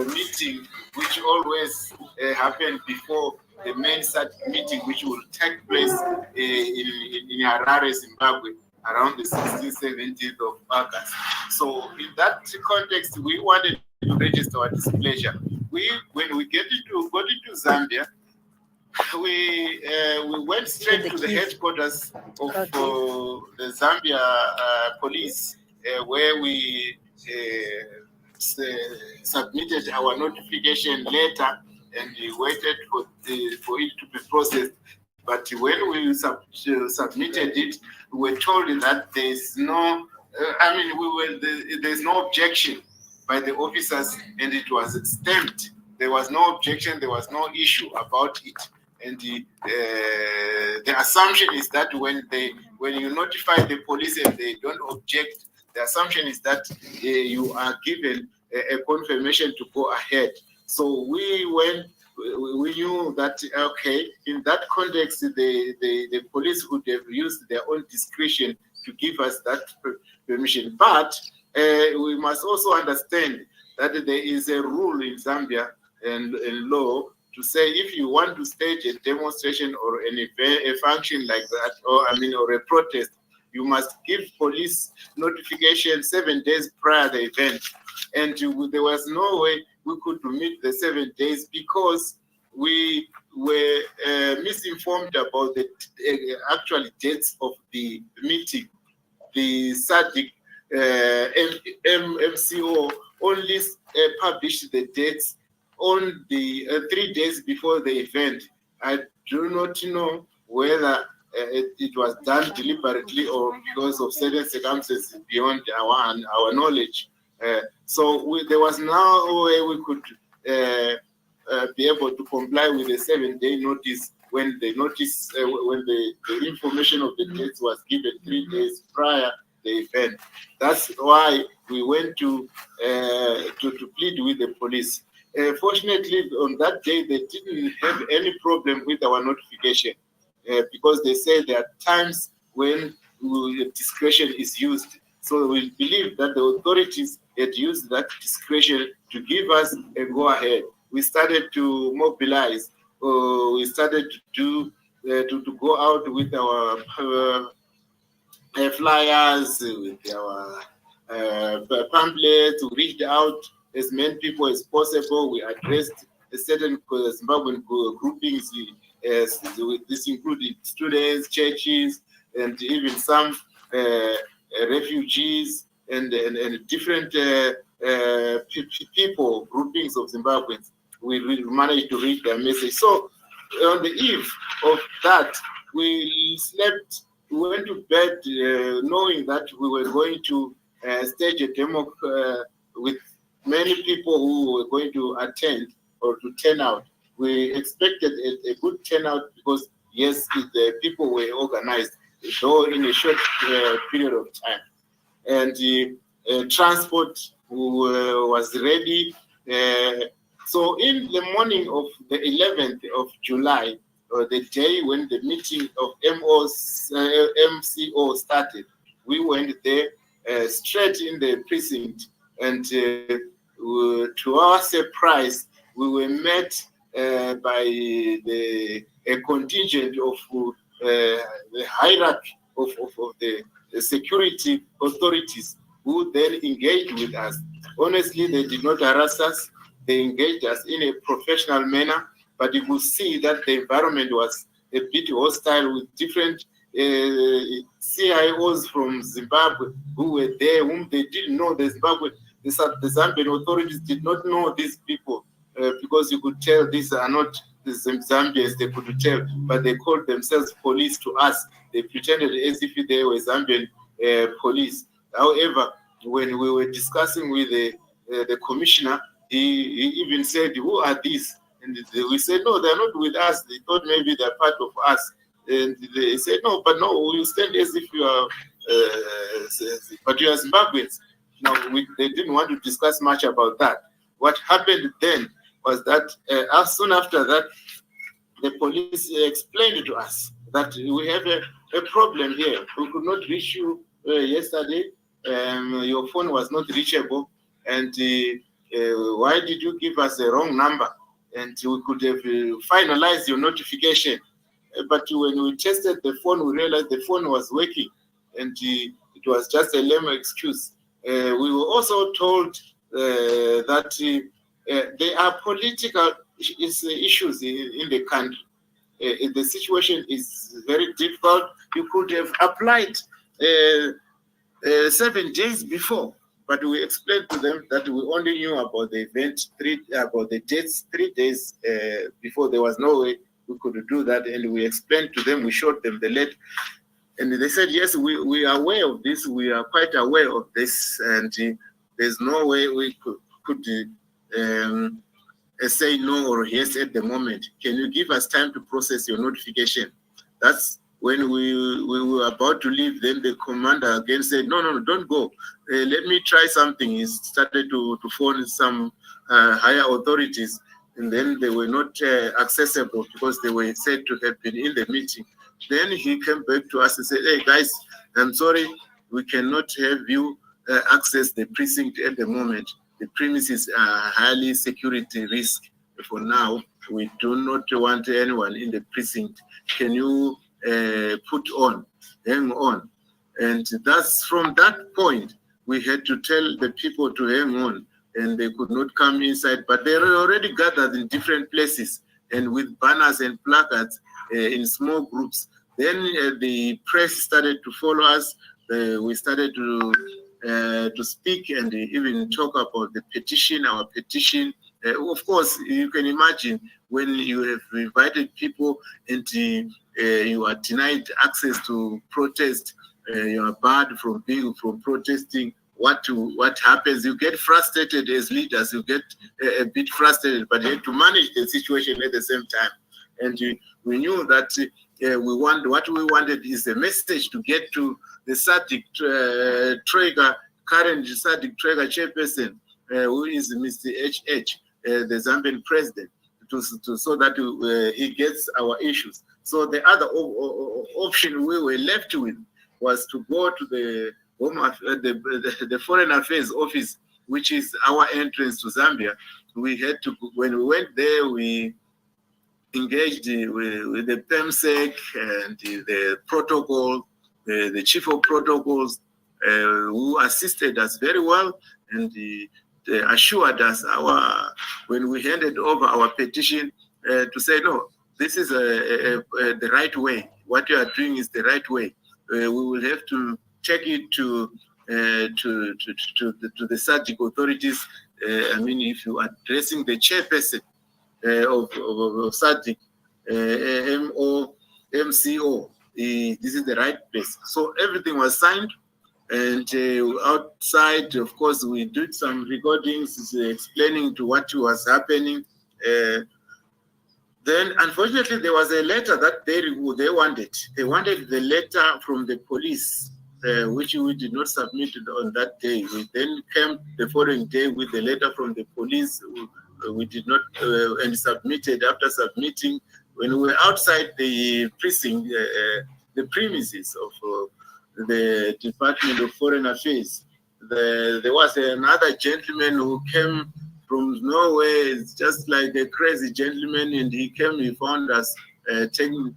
meeting, which always happened before the main SADC meeting, which will take place in Harare, Zimbabwe, around the 16th, 17th of August. So in that context, we wanted to register our displeasure. When we got into Zambia, we went straight to the headquarters of the Zambia police, where we submitted our notification letter, and we waited for it to be processed. But when we submitted it, we were told that there's no, there's no objection by the officers, and it was stamped. There was no objection, there was no issue about it. And the assumption is that when you notify the police and they don't object, the assumption is that you are given a confirmation to go ahead. So we knew that, okay, in that context, the police would have used their own discretion to give us that permission. But we must also understand that there is a rule in Zambia and law to say if you want to stage a demonstration or a function like that, or a protest, you must give police notification 7 days prior to the event. And there was no way we could meet the 7 days because we were misinformed about the actual dates of the meeting. The SADC MCO only published the dates on the 3 days before the event. I do not know whether it was done deliberately or because of certain circumstances beyond our knowledge. So there was no way we could be able to comply with a 7-day notice when the notice, when the information of the dates was given 3 days prior the event. That's why we went to plead with the police. Fortunately, on that day, they didn't have any problem with our notification because they said there are times when discretion is used. So we believe that the authorities had used that discretion to give us a go-ahead. We started to mobilize. We started to go out with our flyers, with our pamphlets. We reached out as many people as possible. We addressed a certain Zimbabwean groupings. This included students, churches, and even some refugees and different people, groupings of Zimbabweans. We managed to read their message. So on the eve of that, we slept. We went to bed knowing that we were going to stage a demo with many people who were going to attend or to turn out. We expected a good turnout because, yes, the people were organized, though in a short period of time. And transport was ready. So in the morning of the 11th of July, the day when the meeting of MCO started, we went there straight in the precinct, and to our surprise, we were met by a contingent of the hierarchy of the security authorities, who then engaged with us. Honestly, they did not harass us. They engaged us in a professional manner, but you could see that the environment was a bit hostile with different CIOs from Zimbabwe who were there, whom they didn't know. The Zambian authorities did not know these people because you could tell these are not the Zambians, they could tell, but they called themselves police to us. They pretended as if they were Zambian police. However, when we were discussing with the commissioner, he even said, "Who are these?" And we said, "No, they're not with us. They thought maybe they're part of us." And they said, "No, but no, you stand as if you are, but you are Zimbabweans." No, they didn't want to discuss much about that. What happened then was that as soon after that, the police explained to us that we have a problem here. We could not reach you yesterday. Your phone was not reachable, and why did you give us the wrong number? And we could have finalized your notification. But when we tested the phone, we realized the phone was working, and it was just a lame excuse. We were also told that there are political issues in the country. The situation is very difficult. You could have applied 7 days before, but we explained to them that we only knew about the event, about the dates 3 days before. There was no way we could do that, and we explained to them, we showed them the letter, and they said, yes, we are aware of this, we are quite aware of this, and there's no way we could say no or yes at the moment. Can you give us time to process your notification? That's when we were about to leave. Then the commander again said, no, don't go. Let me try something. He started to phone some higher authorities, and then they were not accessible because they were said to have been in the meeting. Then he came back to us and said, hey guys, I'm sorry, we cannot have you access the precinct at the moment. The premises are highly security risk. For now, we do not want anyone in the precinct. Can you hang on? And that's from that point, we had to tell the people to hang on, and they could not come inside, but they were already gathered in different places and with banners and placards in small groups. Then the press started to follow us. We started to speak and even talk about the petition, our petition. Of course, you can imagine when you have invited people and you are denied access to protest, you are barred from protesting. What happens? You get frustrated as leaders. You get a bit frustrated, but you have to manage the situation at the same time. And we knew that what we wanted is a message to get to the SADC current SADC Traeger chairperson, who is Mr. HH, the Zambian president, so that he gets our issues. So the other option we were left with was to go to the Foreign Affairs Office, which is our entrance to Zambia. We had to, when we went there, we engaged with the PEMSEC and the protocol, the chief of protocols, who assisted us very well, and they assured us when we handed over our petition to say, no, this is the right way. What you are doing is the right way. We will have to take it to the SADC authorities. I mean, if you are addressing the chairperson of SADC, MCO, this is the right place. So everything was signed, and outside, of course, we did some recordings explaining to what was happening. Then, unfortunately, there was a letter that they wanted. They wanted the letter from the police, which we did not submit on that day. We then came the following day with the letter from the police. We did not, and submitted. After submitting, when we were outside the precinct, the premises of the Department of Foreign Affairs, there was another gentleman who came from nowhere. It's just like a crazy gentleman, and he came, he found us taking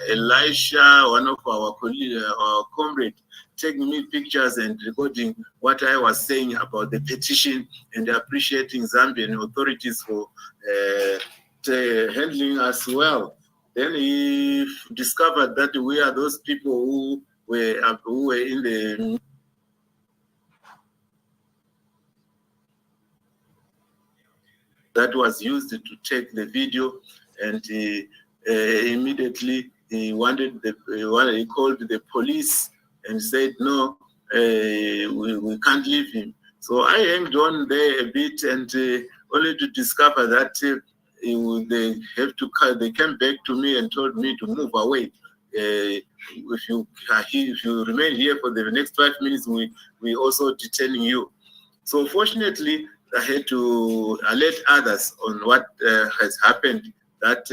Elisha, one of our colleagues, our comrade, taking me pictures and recording what I was saying about the petition, and appreciating Zambian authorities for handling us well. Then he discovered that we are those people who were in the that was used to take the video, and immediately he called the police and said, no, we can't leave him. So I hanged on there a bit, and only to discover that they came back to me and told me to move away. If you remain here for the next 5 minutes, we also detaining you. So fortunately, I had to alert others on what has happened. That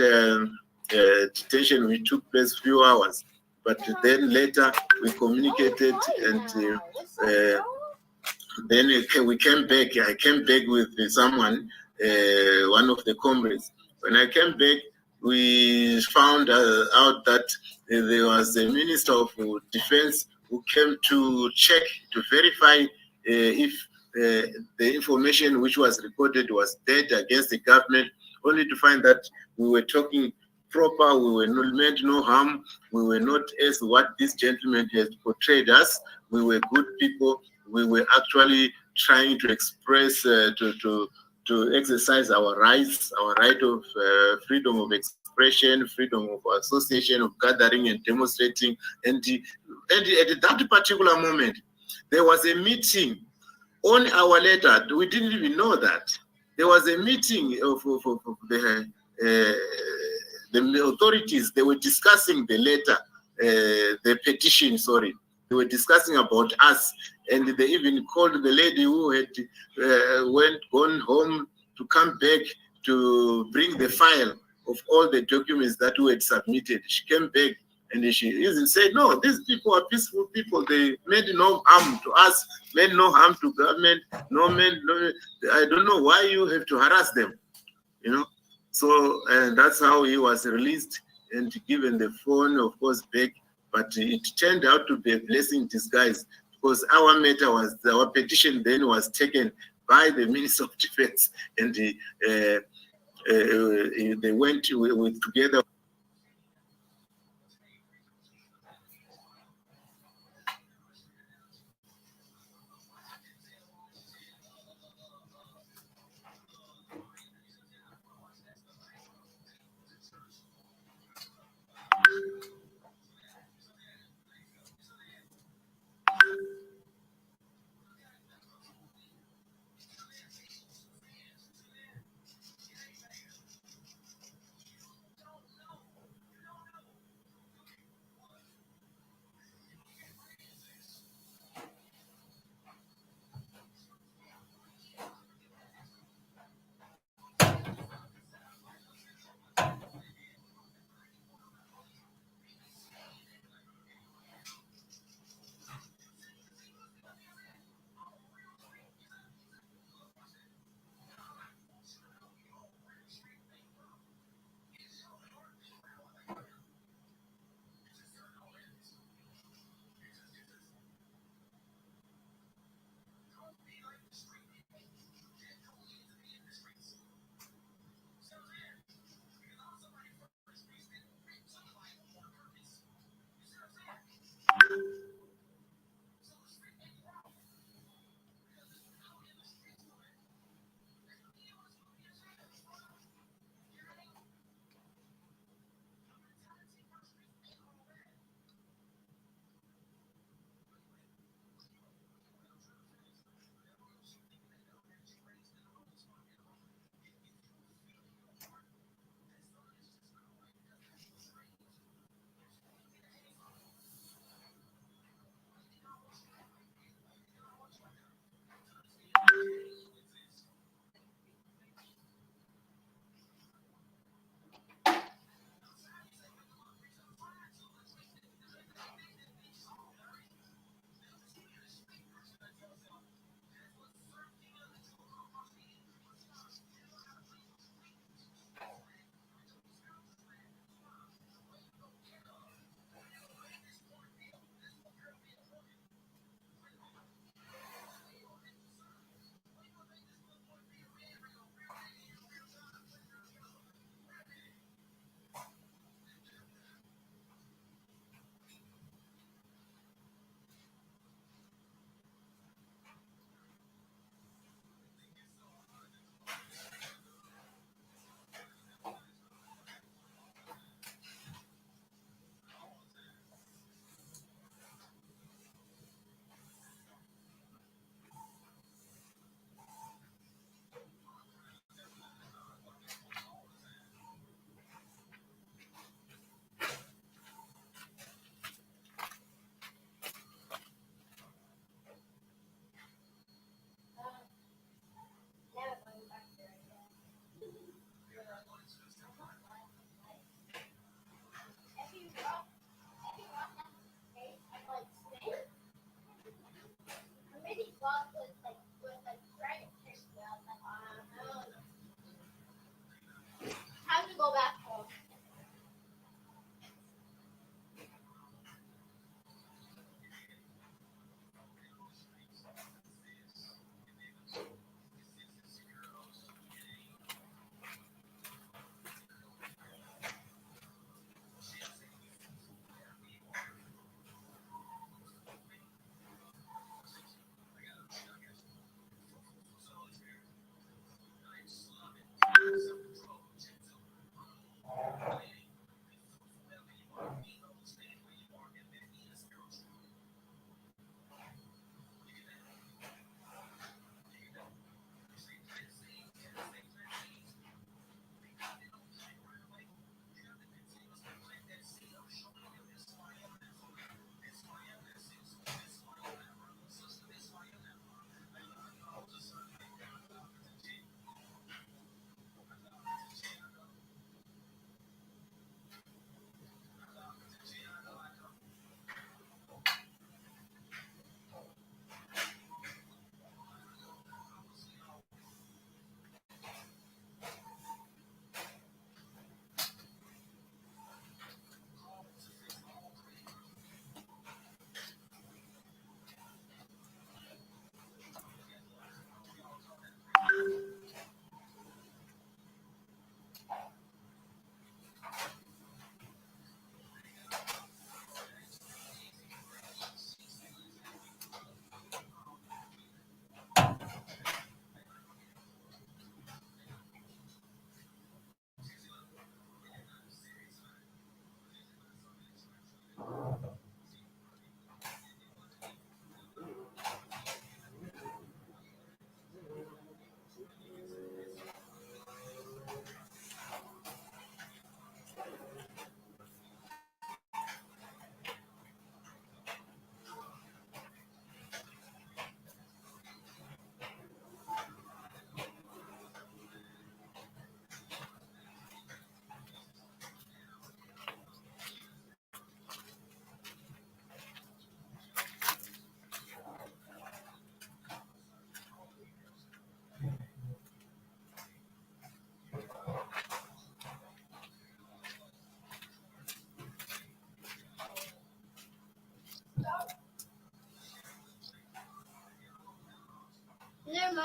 detention which took place a few hours, but then later we communicated, and Then we came back. I came back with someone, one of the comrades. When I came back, we found out that there was a Minister of Defense who came to check, to verify if the information which was recorded was dead against the government, only to find that we were talking proper, we were not meant no harm, we were not as what this gentleman has portrayed us. We were good people. We were actually trying to express, to exercise our rights, our right of freedom of expression, freedom of association, of gathering and demonstrating. And at that particular moment, there was a meeting on our letter. We didn't even know that. There was a meeting of the authorities. They were discussing the letter, the petition, sorry. They were discussing about us, and they even called the lady who had gone home to come back to bring the file of all the documents that we had submitted. She came back and she even said, no, these people are peaceful people. They made no harm to us, made no harm to government, no, I don't know why you have to harass them, you know. So, and that's how he was released and given the phone, of course, back. But it turned out to be a blessing in disguise, because our matter was, our petition then was taken by the Minister of Defense, and they went together.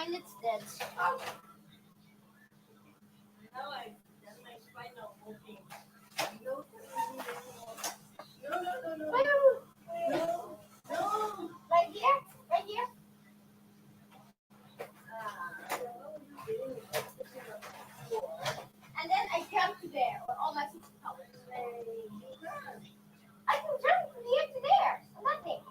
mine it's dead. Now I've done my final opening. No, no, no, no, no. No, no. Right here? Right here? And then I jump to there with all my superpowers. I can jump from here to there. Nothing.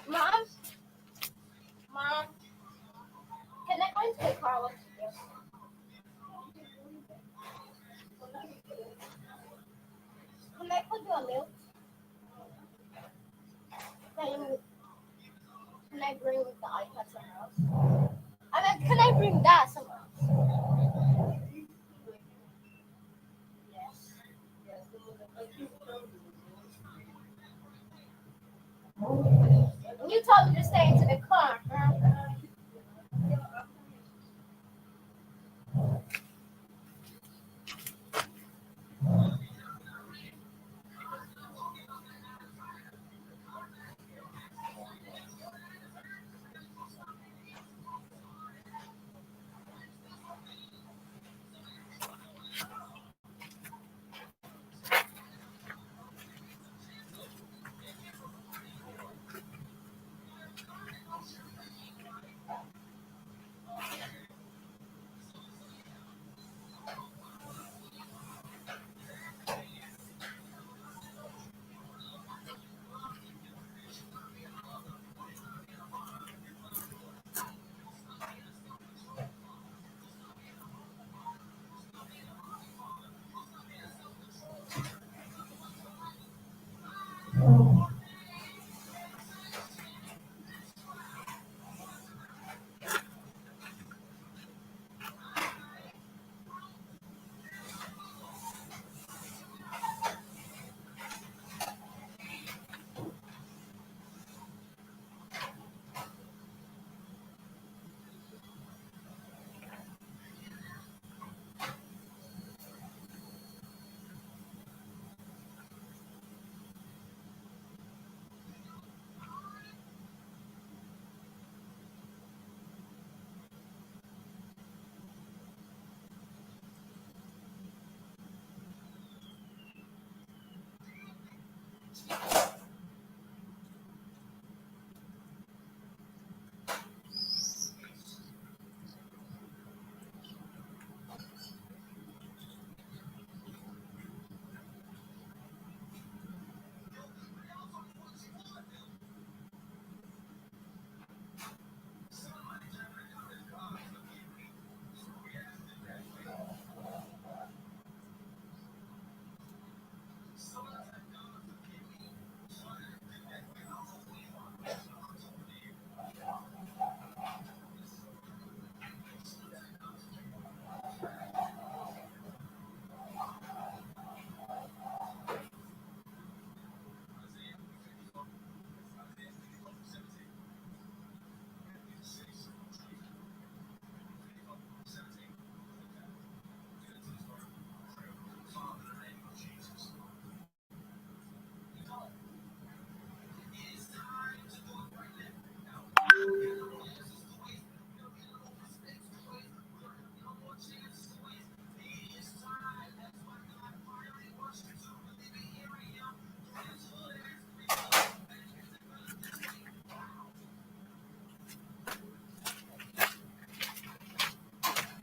Mom? Mom? Can I go into the car with you? Can I put you on milk? Can I bring the iPad somewhere else? I mean, can I bring that somewhere else? Yes. You told me to stay into the car.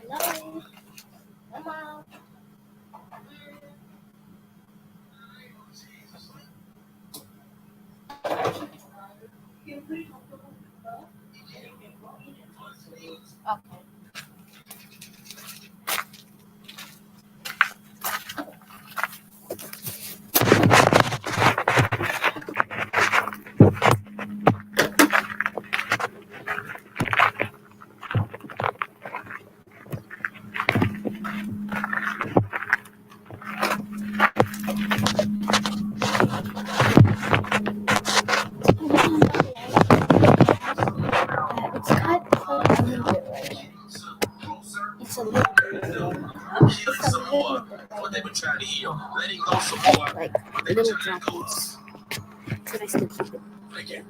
Hello? Mama? Okay. It's quite a little bit right. It's a little bit. It's a little bit like little droplets. Could I still keep it? Yeah.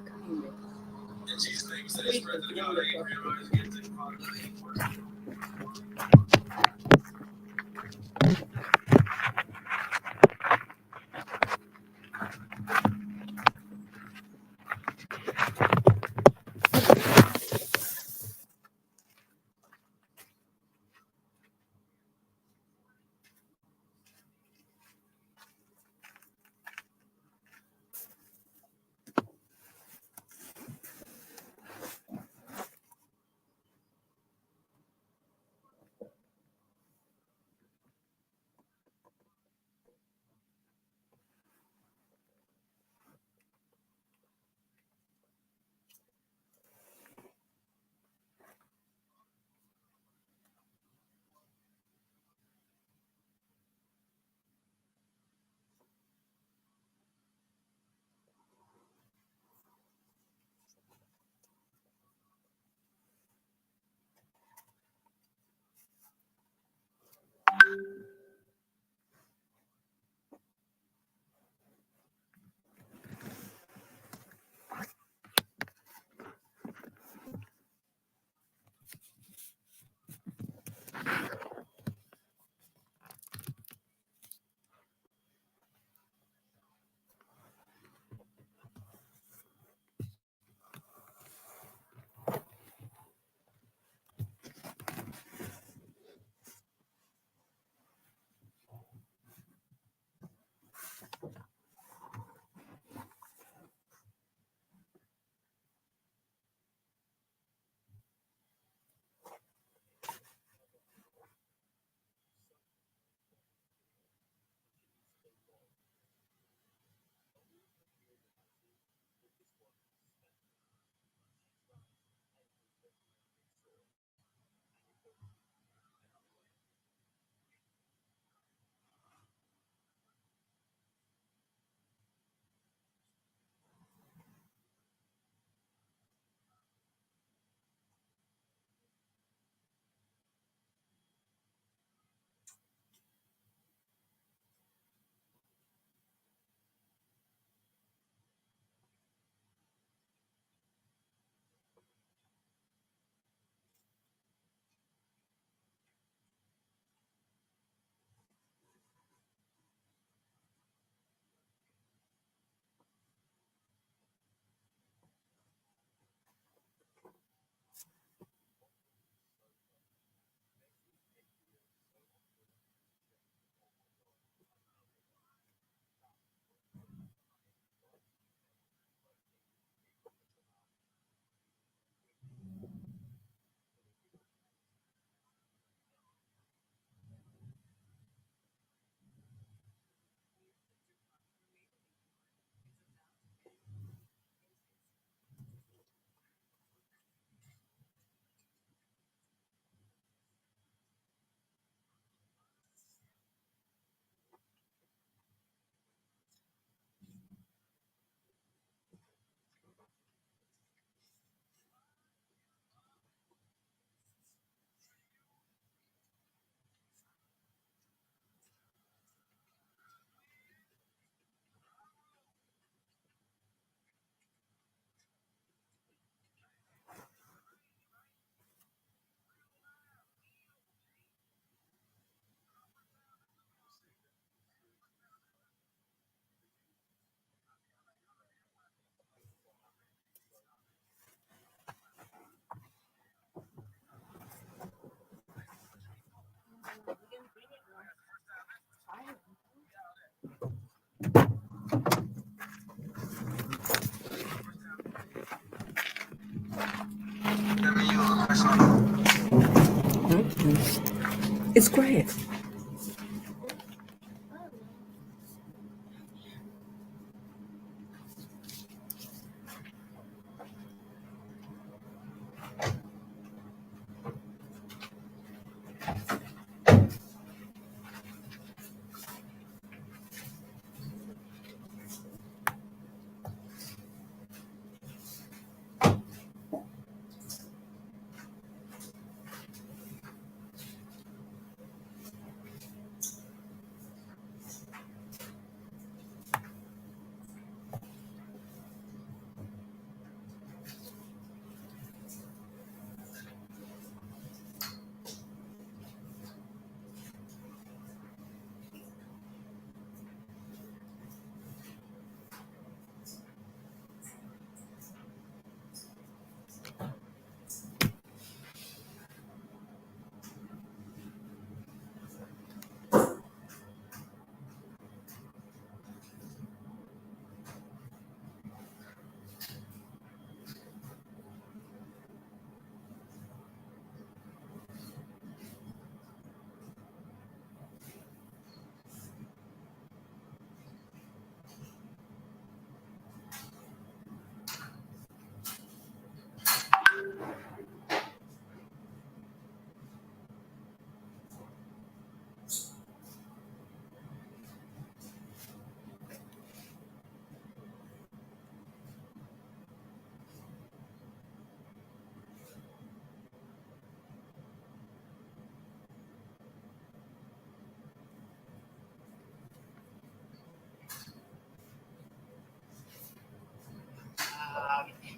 It's great.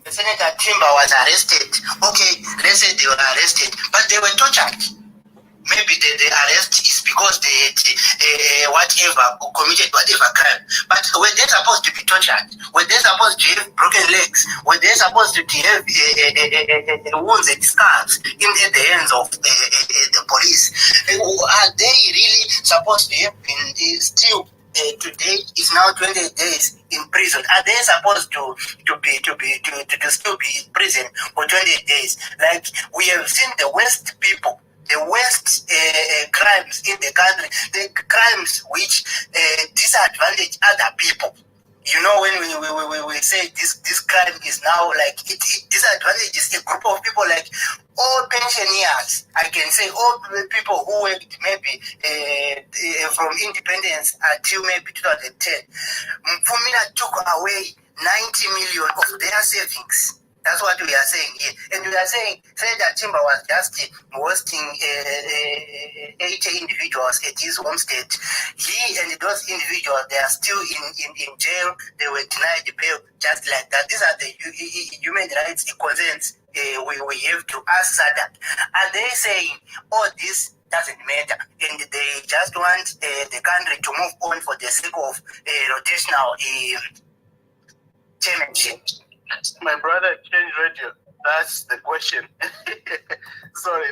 Senator Timber was arrested. Okay, let's say they were arrested, but they were tortured. Maybe the arrest is because they whatever committed whatever crime. But were they supposed to be tortured? Were they supposed to have broken legs? Were they supposed to have wounds and scars in the hands of the police? Are they really supposed to have been still? Today is now 20 days in prison. Are they supposed to still be in prison for 20 days? Like we have seen the worst people, the worst crimes in the country, the crimes which disadvantage other people. You know, when we say this crime is now like it disadvantages a group of people, like all pensioners, I can say all people who worked maybe from independence until maybe 2010. Mfumina took away 90 million of their savings. That's what we are saying here. And we are saying Senator Timber was just hosting 80 individuals at his homestead. He and those individuals, they are still in jail. They were denied bail just like that. These are the human rights concerns we have to ask SADC. Are they saying, oh, this doesn't matter, and they just want the country to move on for the sake of rotational chairmanship? My brother, change radio. That's the question. Sorry.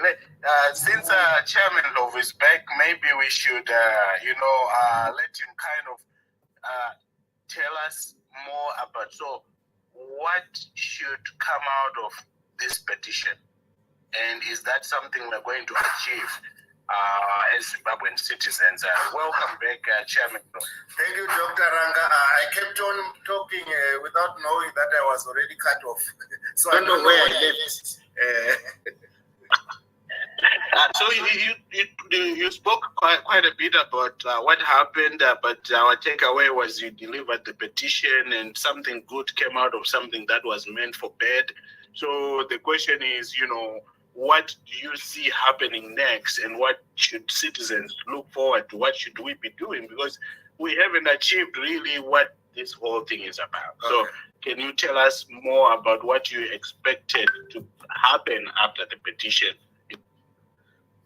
Since Chairman Love is back, maybe we should, let him kind of tell us more about what should come out of this petition, and is that something we're going to achieve as Zimbabwean citizens? Welcome back, Chairman. Thank you, Dr. Ranga. I kept on talking without knowing that I was already cut off. So I don't know where I left. So you spoke quite a bit about what happened, but our takeaway was you delivered the petition and something good came out of something that was meant for bad. So the question is, what do you see happening next, and what should citizens look forward to? What should we be doing? Because we haven't achieved really what this whole thing is about. Okay. So can you tell us more about what you expected to happen after the petition?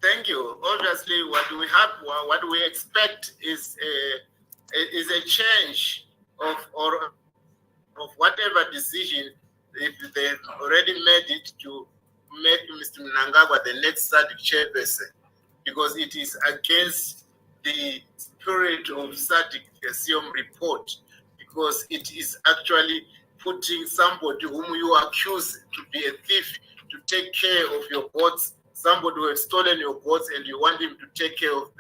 Thank you. Obviously, what we expect is a change of whatever decision, if they've already made it, to make Mr. Mnangagwa the next SADC chairperson, because it is against the spirit of SADC SIOM report, because it is actually putting somebody whom you accuse to be a thief to take care of your board's somebody who has stolen your goats and you want him to take care of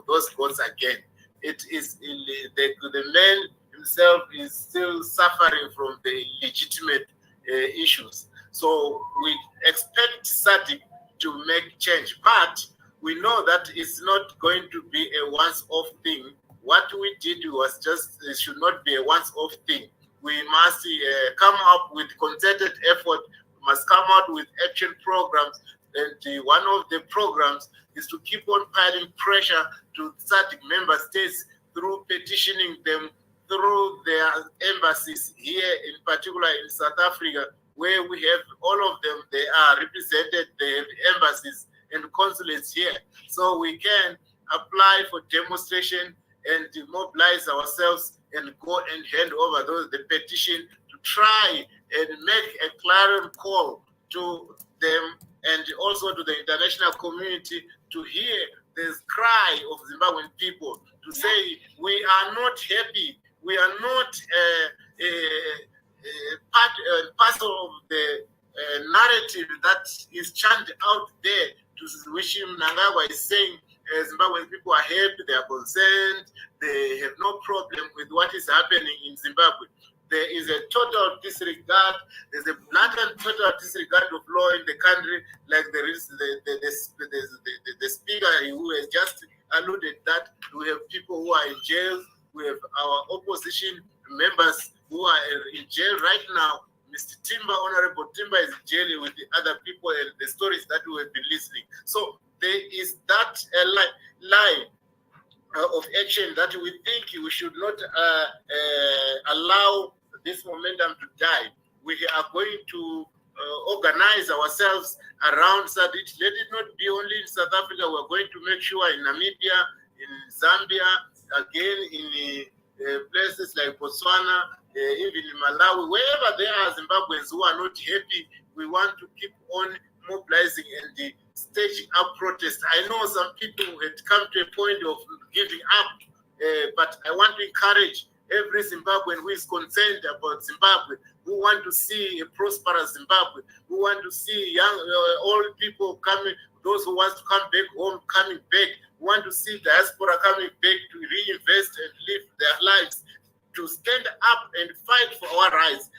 those goats again. It is the man himself is still suffering from the legitimate issues. So we expect SADC to make change, but we know that it's not going to be a once-off thing. What we did was just, it should not be a once-off thing. We must come up with concerted effort, we must come out with action programs, and one of the programs is to keep on piling pressure to SADC member states through petitioning them through their embassies here, in particular in South Africa, where we have all of them, they are represented, they have embassies and consulates here. So we can apply for demonstration and mobilize ourselves and go and hand over the petition to try and make a clarion call to them and also to the international community to hear the cry of Zimbabwean people, to say we are not happy, we are not part of the narrative that is chanted out there, to which Mnangagwa is saying Zimbabwean people are happy, they are concerned, they have no problem with what is happening in Zimbabwe. There is a total disregard, there's a blatant total disregard of law in the country, like there is the speaker who has just alluded that we have people who are in jail, we have our opposition members who are in jail right now. Mr. Timber, Honorable Timber is in jail with the other people and the stories that we have been listening. So there is that line of action that we think we should not allow this momentum to die. We are going to organize ourselves around SADC. Let it not be only in South Africa. We're going to make sure in Namibia, in Zambia, again in places like Botswana, even in Malawi, wherever there are Zimbabweans who are not happy, we want to keep on mobilizing and staging up protests. I know some people had come to a point of giving up, but I want to encourage every Zimbabwean who is concerned about Zimbabwe, who want to see a prosperous Zimbabwe, who want to see young, old people coming, those who want to come back home, coming back, who want to see diaspora coming back to reinvest and live their lives, to stand up and fight for our rights.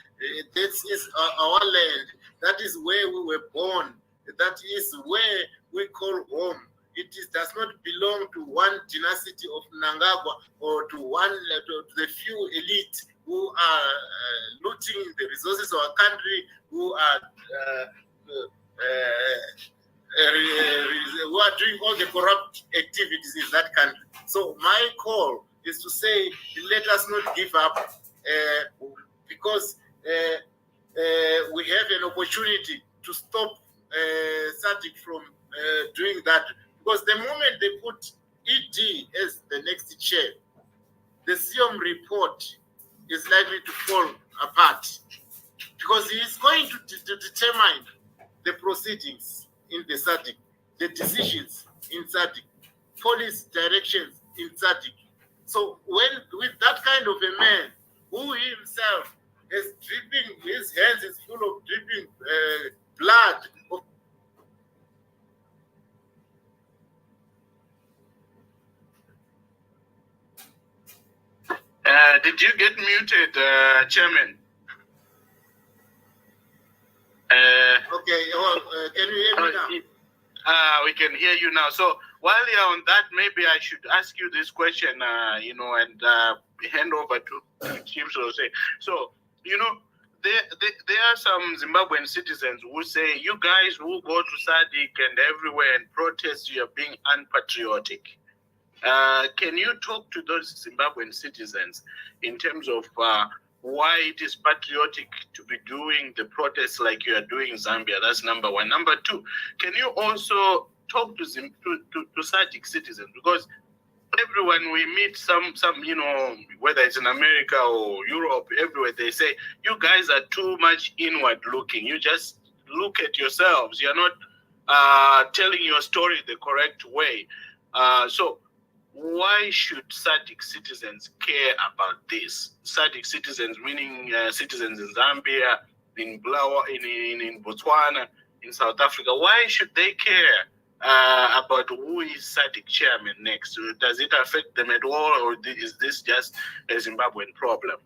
This is our land. That is where we were born. That is where we call home. It does not belong to one dynasty of Mnangagwa or to the few elite who are looting the resources of our country, who are doing all the corrupt activities in that country. So my call is to say, let us not give up, because we have an opportunity to stop SADC from doing that. Because the moment they put ED as the next chair, the CM report is likely to fall apart, because he is going to determine the proceedings in the SADC, the decisions in SADC, policy directions in SADC. So when with that kind of a man who himself is dripping, his hands is full of dripping blood. Did you get muted, Chairman? Okay, well, can you hear me now? We can hear you now. So while you're on that, maybe I should ask you this question, and hand over to Chief Sose. So, there are some Zimbabwean citizens who say, you guys who go to SADC and everywhere and protest, you are being unpatriotic. Can you talk to those Zimbabwean citizens in terms of why it is patriotic to be doing the protests like you are doing in Zambia? That's number one. Number two, can you also talk to SADC citizens? Because everyone we meet, some whether it's in America or Europe, everywhere, they say, you guys are too much inward looking. You just look at yourselves. You're not telling your story the correct way. So why should SADC citizens care about this? SADC citizens, meaning citizens in Zambia, in Botswana, in South Africa, why should they care about who is SADC chairman next? Does it affect them at all, or is this just a Zimbabwean problem?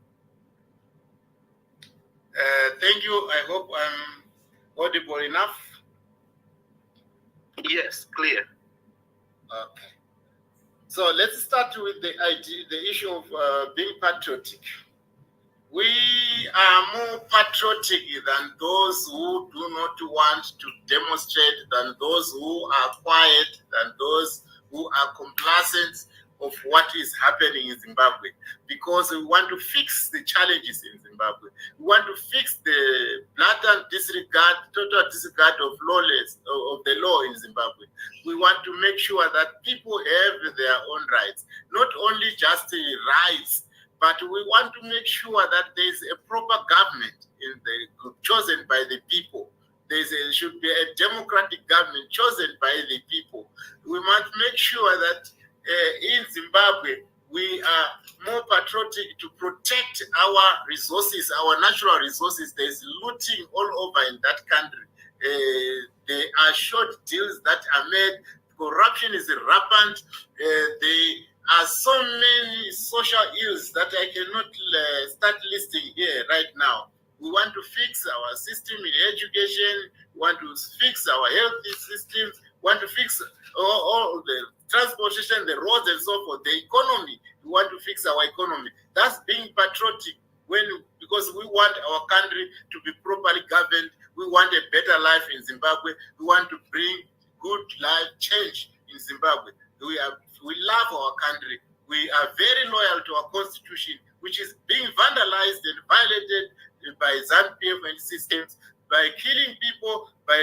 Thank you. I hope I'm audible enough. Yes, clear. Okay. So let's start with the issue of being patriotic. We are more patriotic than those who do not want to demonstrate, than those who are quiet, than those who are complacent of what is happening in Zimbabwe, because we want to fix the challenges in Zimbabwe. We want to fix the blatant disregard, total disregard of the law in Zimbabwe. We want to make sure that people have their own rights, not only just the rights, but we want to make sure that there is a proper government chosen by the people. There should be a democratic government chosen by the people. We must make sure that in Zimbabwe, we are more patriotic to protect our resources, our natural resources. There's looting all over in that country. There are short deals that are made. Corruption is rampant. There are so many social ills that I cannot start listing here right now. We want to fix our system in education. We want to fix our health systems. We want to fix all the transportation, the roads and so forth, the economy. We want to fix our economy. That's being patriotic because we want our country to be properly governed. We want a better life in Zimbabwe. We want to bring good life change in Zimbabwe. We love our country. We are very loyal to our constitution, which is being vandalized and violated by Zambia and systems, by killing people, by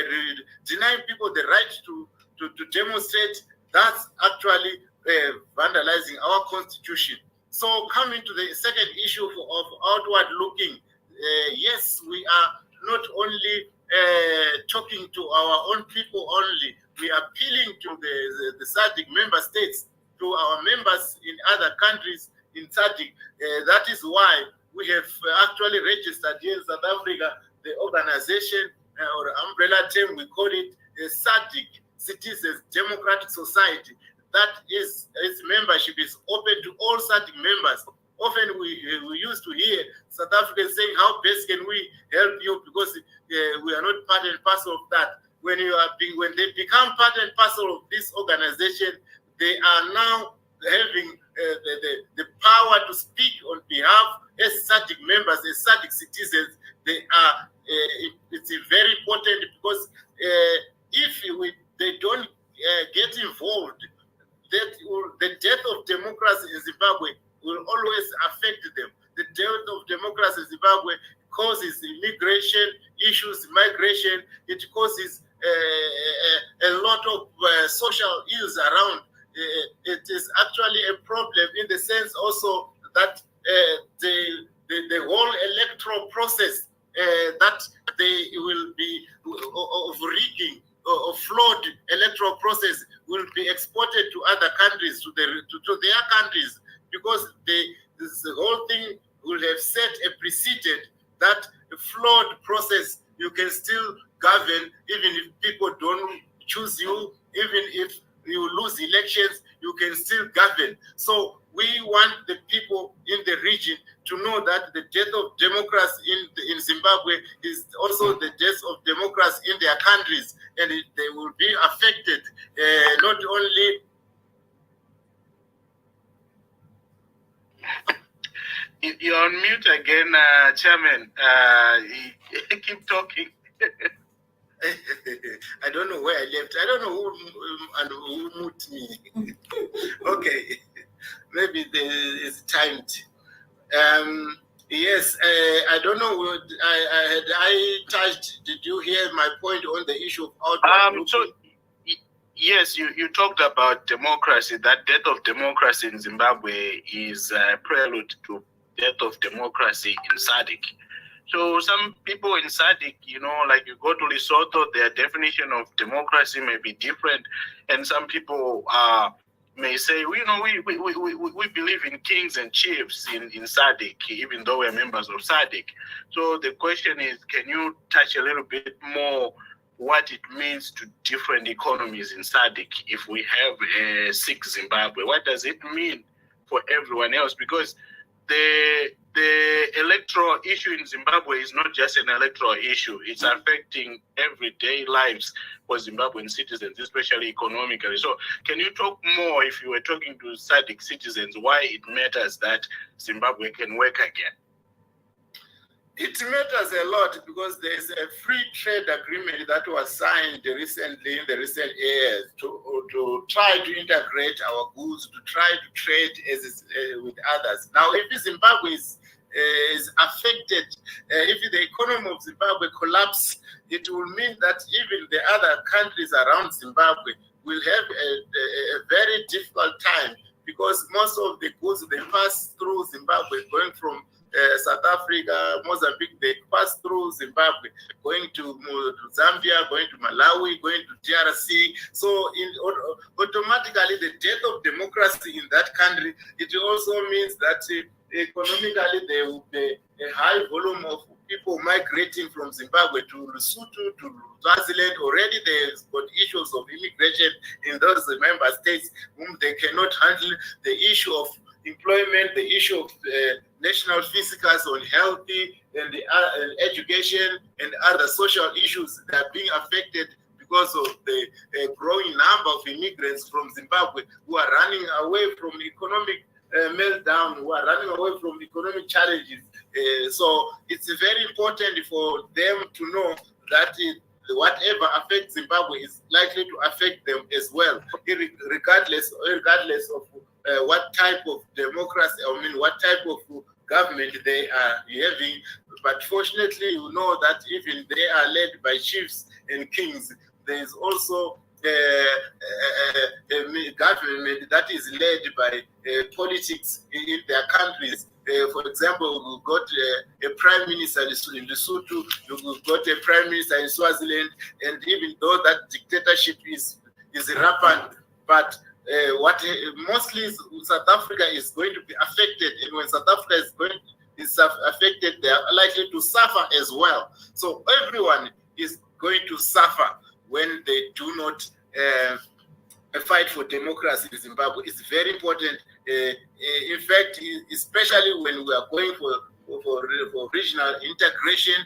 denying people the right to demonstrate. That's actually vandalizing our constitution. So coming to the second issue of outward looking, yes, we are not only talking to our own people only, we are appealing to the SADC member states, to our members in other countries in SADC. That is why we have actually registered here in South Africa the organization or umbrella term, we call it SADC, Citizens Democratic Society. That is, its membership is open to all SADC members. Often we used to hear South Africans saying, how best can we help you, because we are not part and parcel of that. When they become part and parcel of this organization, they are now having the power to speak on behalf as SADC members, as SADC citizens. They are. It's very important because if they don't get involved, the death of democracy in Zimbabwe will always affect them. The death of democracy in Zimbabwe causes immigration issues, migration. It causes a lot of social ills around. It is actually a problem in the sense also that the whole electoral process that they will be of rigging or flawed electoral process will be exported to other countries, to their countries, because the whole thing will have set a precedent that a flawed process you can still govern even if people don't choose you, even if you lose elections, you can still govern. So we want the people in the region to know that the death of democracy in Zimbabwe is also the death of democracy in their countries, and they will be affected not only. You're on mute again, Chairman. Keep talking. I don't know where I left. I don't know who moved me. Okay, maybe it's timed. Yes, I don't know. I touched. Did you hear my point on the issue of outward? So yes, you talked about democracy. That death of democracy in Zimbabwe is a prelude to death of democracy in SADC. So some people in SADC, like you go to Lesotho, their definition of democracy may be different, and some people may say, we believe in kings and chiefs in SADC, even though we're members of SADC. So the question is, can you touch a little bit more what it means to different economies in SADC if we have a sick Zimbabwe. What does it mean for everyone else? Because the electoral issue in Zimbabwe is not just an electoral issue. It's affecting everyday lives for Zimbabwean citizens, especially economically. So can you talk more, if you were talking to SADC citizens, why it matters that Zimbabwe can work again? It matters a lot because there is a free trade agreement that was signed recently in the recent years to try to integrate our goods, to try to trade with others. Now, if Zimbabwe is affected, if the economy of Zimbabwe collapses, it will mean that even the other countries around Zimbabwe will have a very difficult time, because most of the goods they pass through Zimbabwe going from South Africa, Mozambique, they pass through Zimbabwe, going to Zambia, going to Malawi, going to DRC. So automatically the death of democracy in that country, it also means that economically there will be a high volume of people migrating from Zimbabwe to Lesotho, to Swaziland. Already there's got issues of immigration in those member states whom they cannot handle, the issue of employment, the issue of national physicals on health and education and other social issues that are being affected because of the growing number of immigrants from Zimbabwe who are running away from economic meltdown, who are running away from economic challenges. So it's very important for them to know that whatever affects Zimbabwe is likely to affect them as well, regardless of what type of democracy, what type of government they are having. But fortunately, you know that even they are led by chiefs and kings, there is also a government that is led by politics in their countries. For example, we got a prime minister in Lesotho, we got a prime minister in Swaziland, and even though that dictatorship is rampant, but mostly South Africa is going to be affected, and when South Africa is affected, they are likely to suffer as well. So everyone is going to suffer when they do not fight for democracy in Zimbabwe. It's very important. In fact, especially when we are going for regional integration,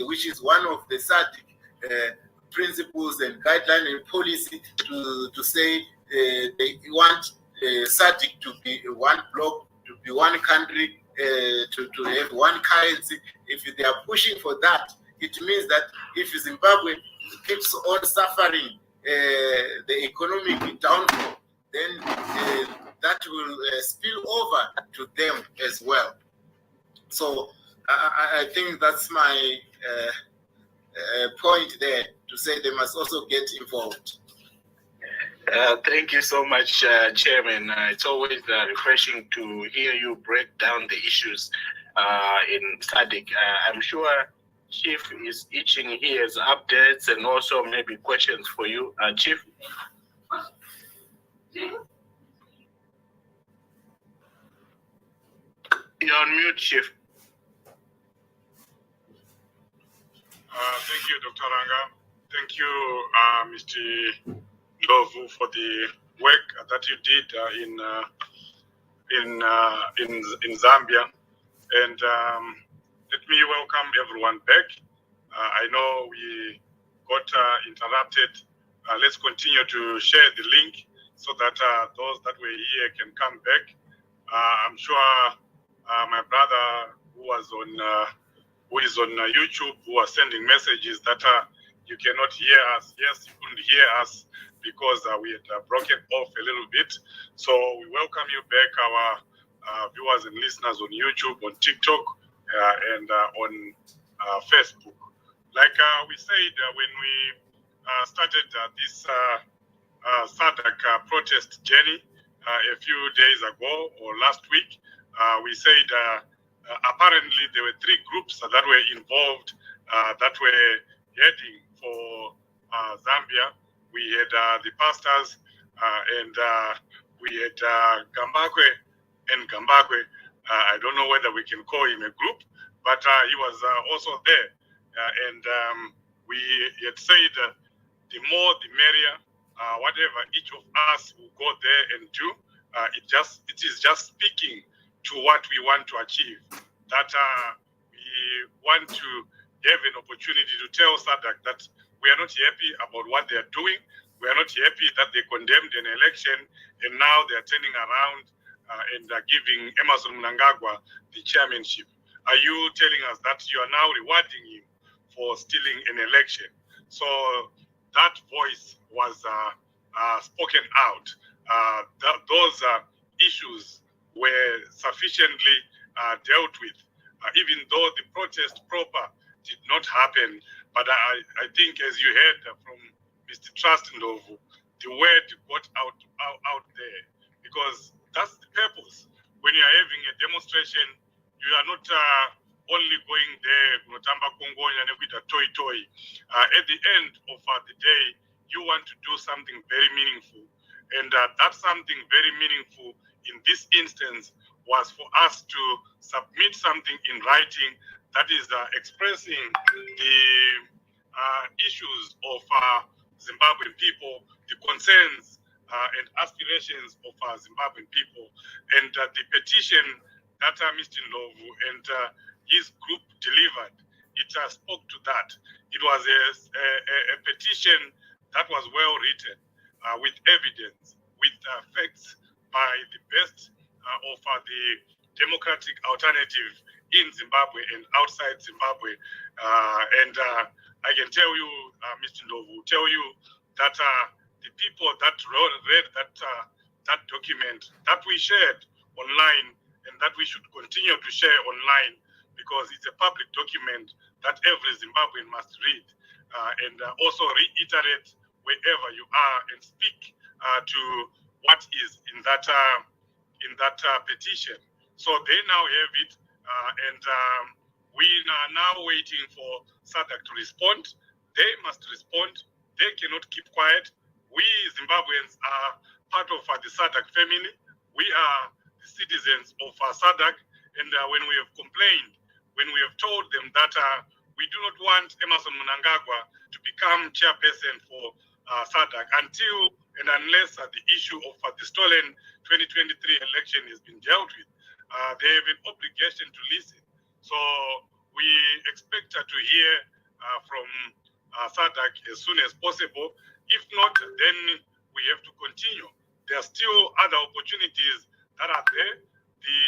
which is one of the SADC principles and guidelines and policy to say they want SADC to be one bloc, to be one country, to have one currency. If they are pushing for that, it means that if Zimbabwe keeps on suffering the economic downfall, then that will spill over to them as well. So I think that's my point there, to say they must also get involved. Thank you so much, Chairman. It's always refreshing to hear you break down the issues in SADC. I'm sure Chief is itching his updates and also maybe questions for you. Chief? You're on mute, Chief. Thank you, Dr. Ranga. Thank you, Mr. Lovu, for the work that you did in Zambia. And let me welcome everyone back. I know we got interrupted. Let's continue to share the link so that those that were here can come back. I'm sure my brother who is on YouTube, who are sending messages that you cannot hear us. Yes, you couldn't hear us because we had broken off a little bit. So we welcome you back, our viewers and listeners on YouTube, on TikTok, and on Facebook. Like we said when we started this SADC protest journey a few days ago or last week, we said apparently there were three groups that were involved that were heading for Zambia. We had the pastors and we had Gambakwe and Gambakwe. I don't know whether we can call him a group, but he was also there. And we had said the more the merrier. Whatever each of us will go there and do, it is just speaking to what we want to achieve. That we want to have an opportunity to tell SADC that we are not happy about what they are doing. We are not happy that they condemned an election and now they are turning around and giving Emmerson Mnangagwa the chairmanship. Are you telling us that you are now rewarding him for stealing an election? So that voice was spoken out. Those issues were sufficiently dealt with, even though the protest proper did not happen. But I think, as you heard from Mr. Trustendovu, the word got out there, because that's the purpose. When you are having a demonstration, you are not only going there, toy. At the end of the day, you want to do something very meaningful. And that something very meaningful in this instance was for us to submit something in writing that is expressing the issues of Zimbabwean people, the concerns and aspirations of Zimbabwean people. And the petition that Mr. Ndlovu and his group delivered, it spoke to that. It was a petition that was well written, with evidence, with facts by the best of the democratic alternative in Zimbabwe and outside Zimbabwe. And I can tell you, Mr. Ndlovu, tell you that the people that read that document that we shared online and that we should continue to share online, because it's a public document that every Zimbabwean must read, and also reiterate wherever you are and speak to what is in that petition. So they now have it, and we are now waiting for SADC to respond. They must respond. They cannot keep quiet. We Zimbabweans are part of the SADC family. We are the citizens of SADC, and when we have complained, when we have told them that we do not want Emmerson Mnangagwa to become chairperson for SADC until and unless the issue of the stolen 2023 election has been dealt with, they have an obligation to listen. So we expect to hear from SADC as soon as possible. If not, then we have to continue. There are still other opportunities that are there. The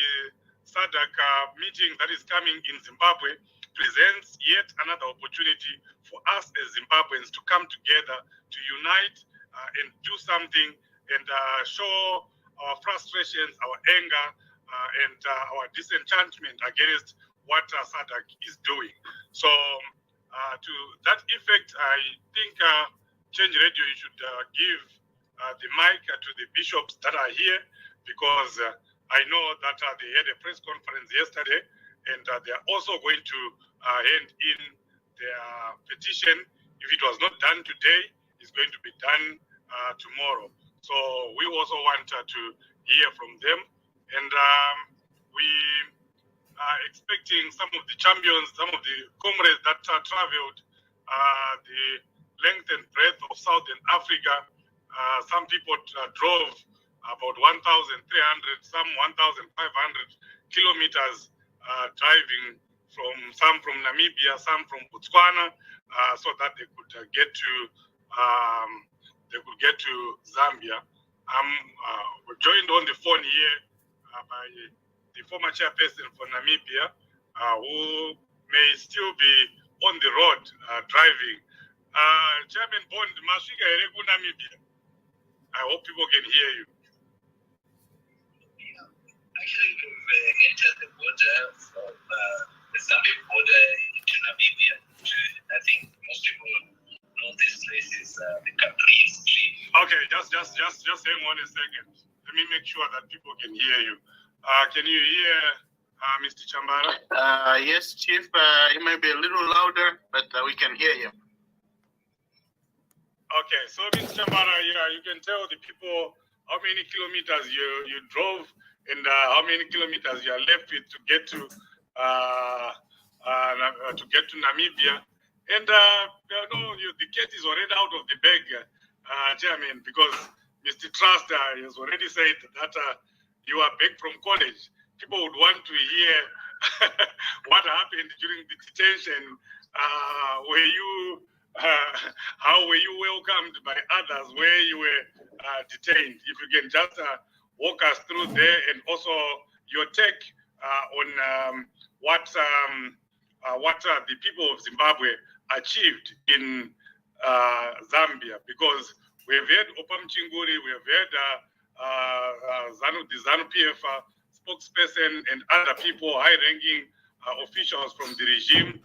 SADC meeting that is coming in Zimbabwe presents yet another opportunity for us as Zimbabweans to come together, to unite and do something and show our frustrations, our anger, and our disenchantment against what SADC is doing. So to that effect, I think Change Radio, you should give the mic to the bishops that are here, because I know that they had a press conference yesterday, and they are also going to hand in their petition. If it was not done today, it's going to be done tomorrow. So we also want to hear from them, and we are expecting some of the champions, some of the comrades that traveled the length and breadth of Southern Africa. Some people drove about 1,300, some 1,500 kilometers driving some from Namibia, some from Botswana, so that they could get to Zambia. I'm joined on the phone here by the former chairperson for Namibia, who may still be on the road driving. Chairman Bond, Mashika Eregu Namibia. I hope people can hear you. Actually, we've entered the border from the Zambian border into Namibia. I think most people know this place is the country is clean. Okay, just hang on a second. Let me make sure that people can hear you. Can you hear Mr. Chambara? Yes, Chief. It may be a little louder, but we can hear you. Okay, so Mr. Chambara, you can tell the people how many kilometers you drove and how many kilometers you are left with to get to Namibia, And the cat is already out of the bag, Chairman, because Mr. Trust has already said that you are back from college. People would want to hear what happened during the detention. How were you welcomed by others where you were detained? If you can just walk us through there, and also your take on what the people of Zimbabwe achieved in Zambia, because we've heard Opam Chinguri, we've heard the ZANU-PF spokesperson and other people, high-ranking officials from the regime,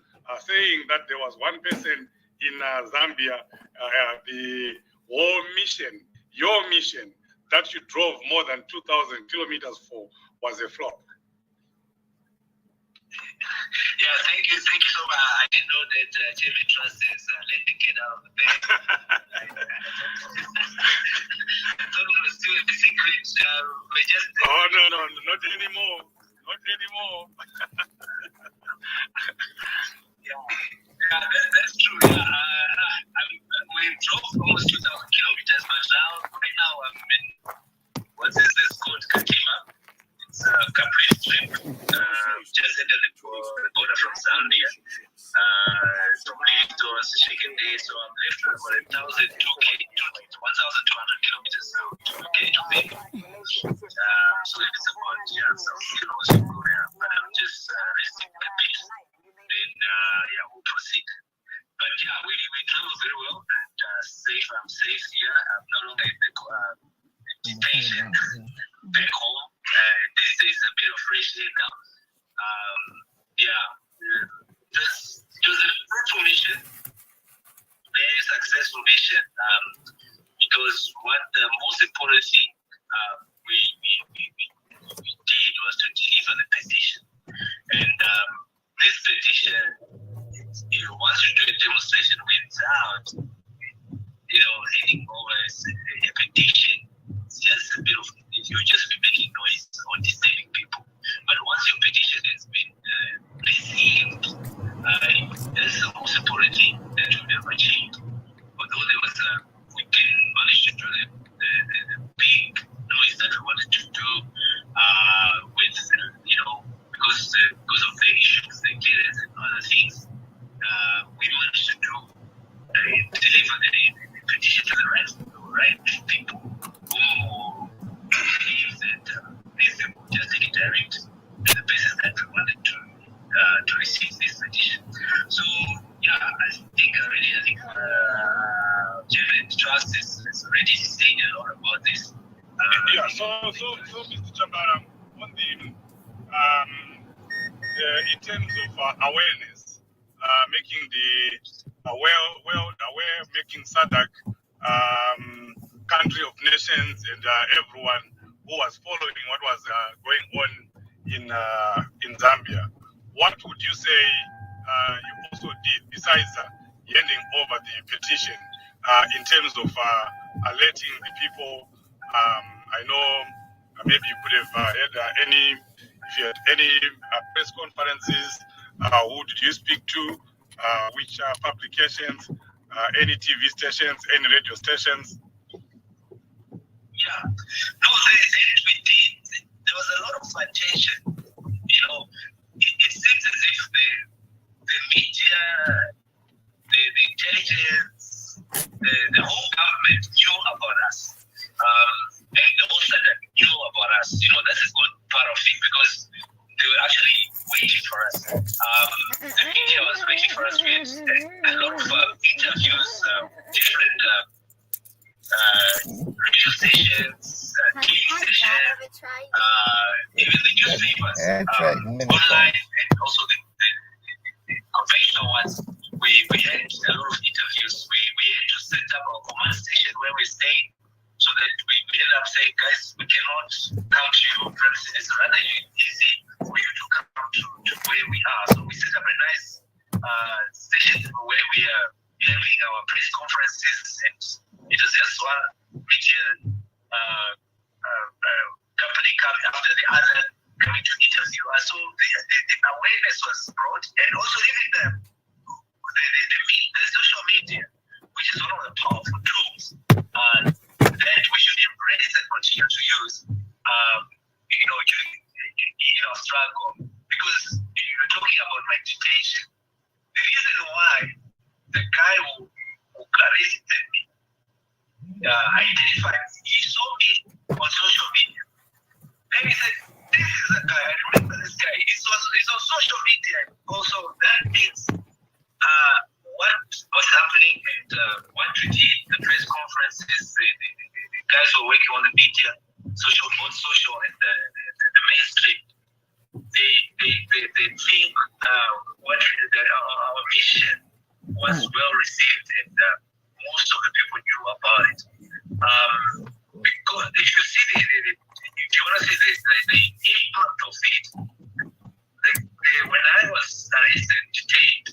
saying that there was one person in Zambia, the whole mission, your mission, that you drove more than 2,000 kilometers for, was a flop. Yeah, thank you so much. I didn't know that Chairman Trust is let the cat out of the bag. I thought it was still a secret. We just no, not anymore. Not anymore. Yeah, that's true. We drove almost 2,000 kilometers, but right now I'm in, what is this called? Katima. It's a Capri trip. Just ended the border from Zambia. It was a shaking day, so I'm left with about 1,200 kilometers to get to Big. So it's about South Korea, but I'm just resting a bit. Then we'll proceed. But we travel very well and safe. I'm safe here. I'm no longer in the detention back home. This is a bit of fresh air now. It was a fruitful mission, very successful mission. Because what the most important thing we did was to deliver the petition. And this petition, once you do a demonstration without, handing over a petition, it's just a bit of, you'll just be making noise or disturbing people. But once your petition has been received, that's the most important thing that we have achieved. Although we didn't manage to do the big noise that we wanted to do because of the issues, the clearance and other things, we managed to deliver the petition to the right people who believe that these people just take it direct to the basis that we wanted to receive this petition. So I think Chairman Trust has already stated a lot about this. So Mr. Chambara, on the in terms of awareness, making the aware, making SADC country of nations and everyone who was following what was going on in Zambia. What would you say you also did besides handing over the petition in terms of alerting the people? I know maybe you could have had if you had any press conferences, who did you speak to, which publications, any TV stations, any radio stations? Yeah, no, we did. There was a lot of attention. It seems as if the media, the intelligence, the whole government knew about us. And the whole SADC knew about us. That's a good part of it because they were actually waiting for us. The media was waiting for us. We had a lot of interviews, different radio stations, TV stations, even the newspapers, online, and also the conventional ones. We had a lot of interviews. We had to set up our command station where we stayed, so that we ended up saying, guys, we cannot come to your premises. It's rather easy for you to come to where we are. So we set up a nice station where we are having our press conferences, and it was just one media company coming after the other, coming to interview us. So the awareness was brought, and also even the media the guy who arrested me identified, he saw me on social media. Then he said, this is a guy, I remember this guy. He's on social media. Also, that means what was happening and what we did, the press conferences, the guys who are working on the media, both social and the mainstream, they think our mission was well received and most of the people knew about it. Because if you see if you want to see the impact of it, when I was arrested and detained,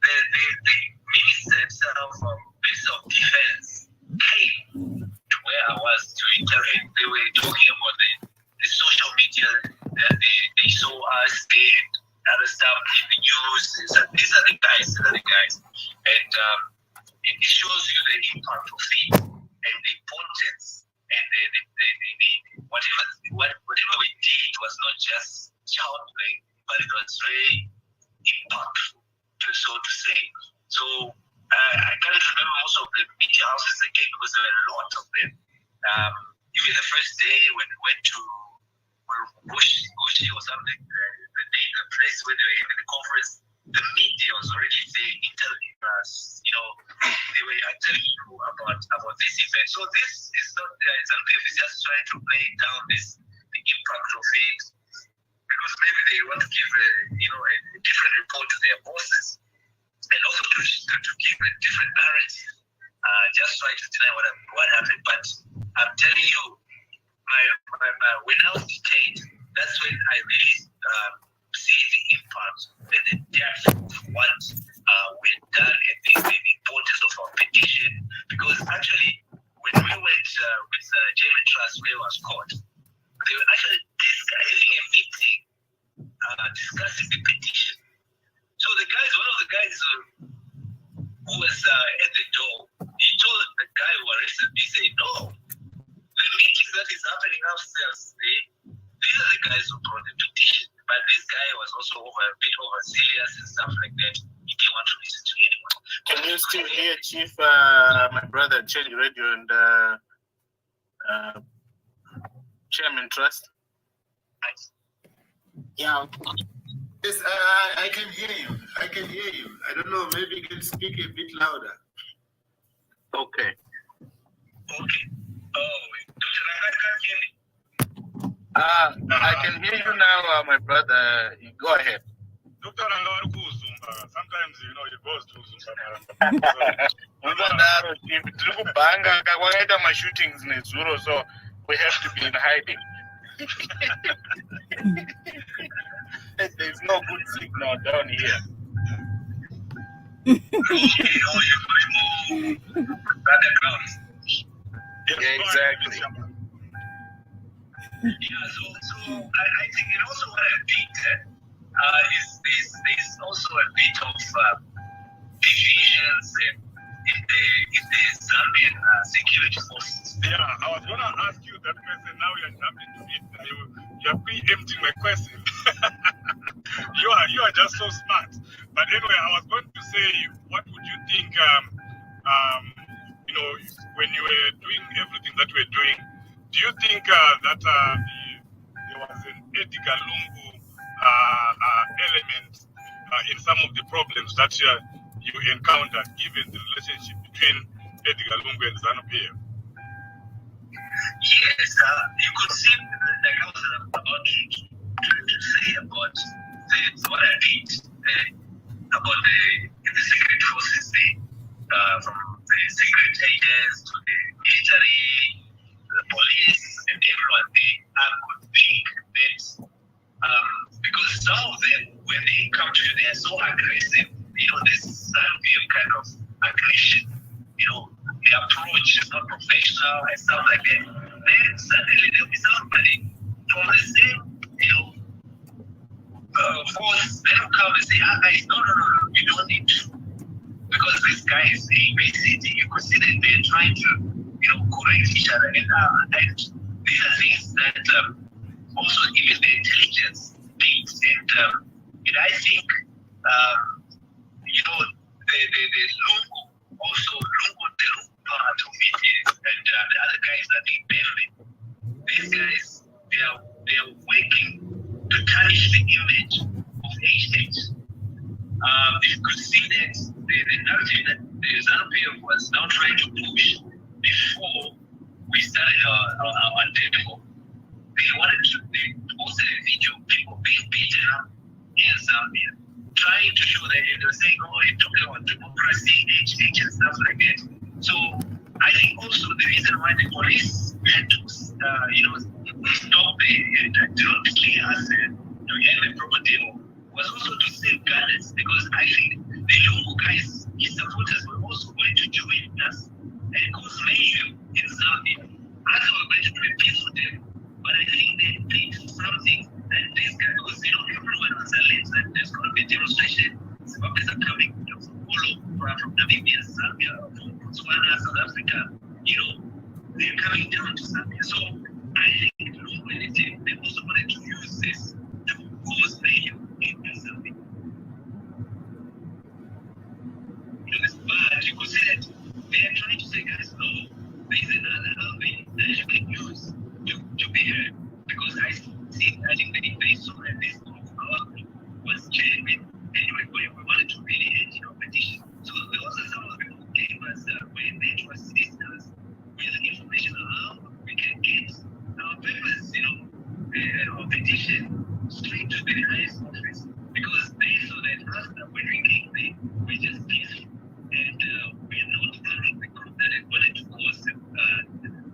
the minister himself, Minister of Defense, came to where I was to intervene. They were talking about the social media that they saw us, they other stuff in the news. These are the guys. And it shows you the impact of it and the importance and whatever we did was not just child play, but it was very impactful, so to say. So I can't remember most of the media houses that came because there were a lot of them. Even the first day when we went to Gushi or something, the place where they were having the conference, the media was already saying, interviewing us, they were telling you about this event. So this is not Zambia is just trying to play down the impact of it, because maybe they want to give a different report to their bosses, and also to give a different narrative, just try to deny what happened. But I'm telling you, when I was detained, that's when I really see the impact and the depth of what we've done and the importance of our petition. Because actually, when we went with German Trust, where I was caught, they were actually having a meeting discussing the petition. So one of the guys who was at the door, he told the guy who arrested me, say, no, the meeting that is happening upstairs, these are the guys who brought the petition. But this guy was also a bit overzealous and stuff like that. He didn't want to listen to anyone. Can you still hear, Chief? My brother, change radio and Chairman Trust? Yeah. Yes, I can hear you. I don't know, maybe you can speak a bit louder. Okay. Oh, Dr. Nanga can't hear me. I can hear you now, my brother. Go ahead. Dr. Nanga, sometimes, it goes to Zumba. My shootings in Zuro, so we have to be in hiding. There's no good signal down here. Yeah, exactly. Yeah, so I think it also what I think is also a bit of divisions in the Zambian security forces. Yeah, I was going to ask you that question. Now you're jumping to it. You're preempting my question. You are just so smart. But anyway, I was going to say, what would you think, when you were doing everything that you were doing, do you think that there was an ethical lungu element in some of the problems that you encountered, given the relationship between Edgar Lungu and ZANU-PF? Yes, you could see like I was about to say about what I did about the secret forces, from the secret agents to the military, the police, and everyone. I could think that because some of them, when they come to you, they are so aggressive. This ZANU-PF kind of aggression. The approach is not professional and stuff like that. Then suddenly there'll be somebody from the same, force. They will come and say, guys, no, you don't need to. Because this guy is ABCD. You could see that they're trying to, correct each other. And these are things that also even the intelligence needs. And I think, you could see that the narrative that the ZANU-PF was now trying to push before we started our demo. They posted a video of people being beaten up in Zambia, trying to show that they were saying, oh, you're talking about democracy, HH and stuff like that. So I think also the reason why the police had to, stop and not clear us to end the proper demo was also to save gunners, because I think the Lungu guys, his supporters, were also going to join us and cause mayhem in Zambia. Others were going to do a peaceful demo, but I think they did something that this guy, because everyone was alert that there's going to be a demonstration. Zimbabweans are coming from all over, from Namibia, Zambia, from Botswana, South Africa. They're coming down to Zambia. So I think they also wanted to use this to cause mayhem in Zambia. It's bad. You could say that they are trying to say, guys, no, there's another avenue that you can use to be heard. Because I think they saw that this group was genuine, and we wanted to really end petition. So those are some of the people who gave us when they to assist us with information on how we can get our papers, our petition straight to the highest office. Because they saw that after we're drinking, we're just peaceful. And we're not part of the group that wanted to cause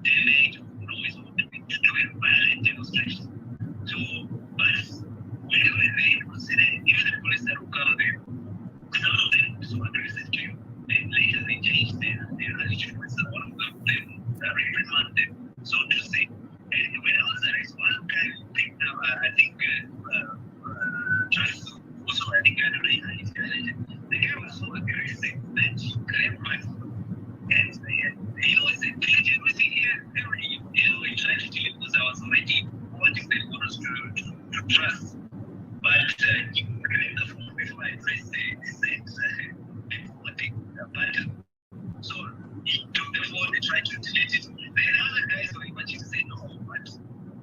damage or noise or to do a violent demonstration. So, but whenever they consider, even the police that will come there, some of them so aggressive to you, and later they change their attitude. So one of them reprimand them, so to say. And when I was there, one guy who picked up, I think, also I think I don't know his guy. The guy was so aggressive that he grabbed my phone and he said, delete everything here. He tried to delete because I was already wanting the photos to trust. But he grabbed the phone before I pressed the send button. So he took the phone and tried to delete it. Then other guys were watching say no, but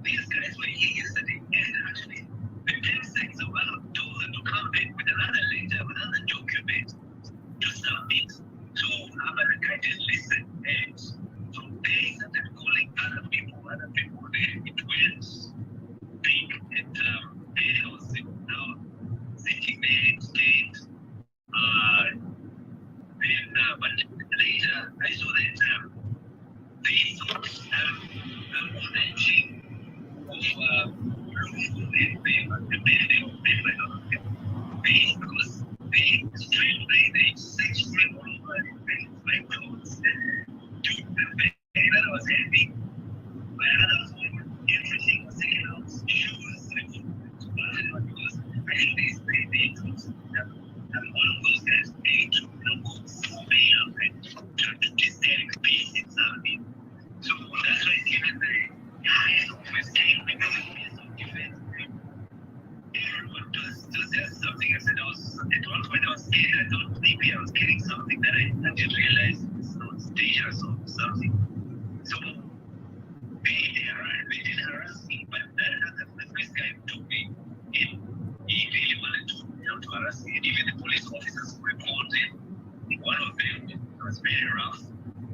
these guys were here yesterday and actually the 10 seconds of one told them to come back with another letter, another document to submit. So the guy didn't listen, and so they started calling other people. Then it went big, and they was now sitting there instead. But later I saw that they thought authentic of because they searched all over my clothes to the bag that I was having. My other phone, everything was taken out, shoes, because I think they thought I'm one of those guys paid to go surveil and to disturb peace in Zambia. So that's why even the highest office came because of peace of defense. Everyone does have something. I said at one point I was scared. I thought maybe I was getting something that I didn't realize it's not dangerous or something. So they did harass me, but the first guy who took me in, he really wanted to harass me, and even the police officers reported. One of them was very rough,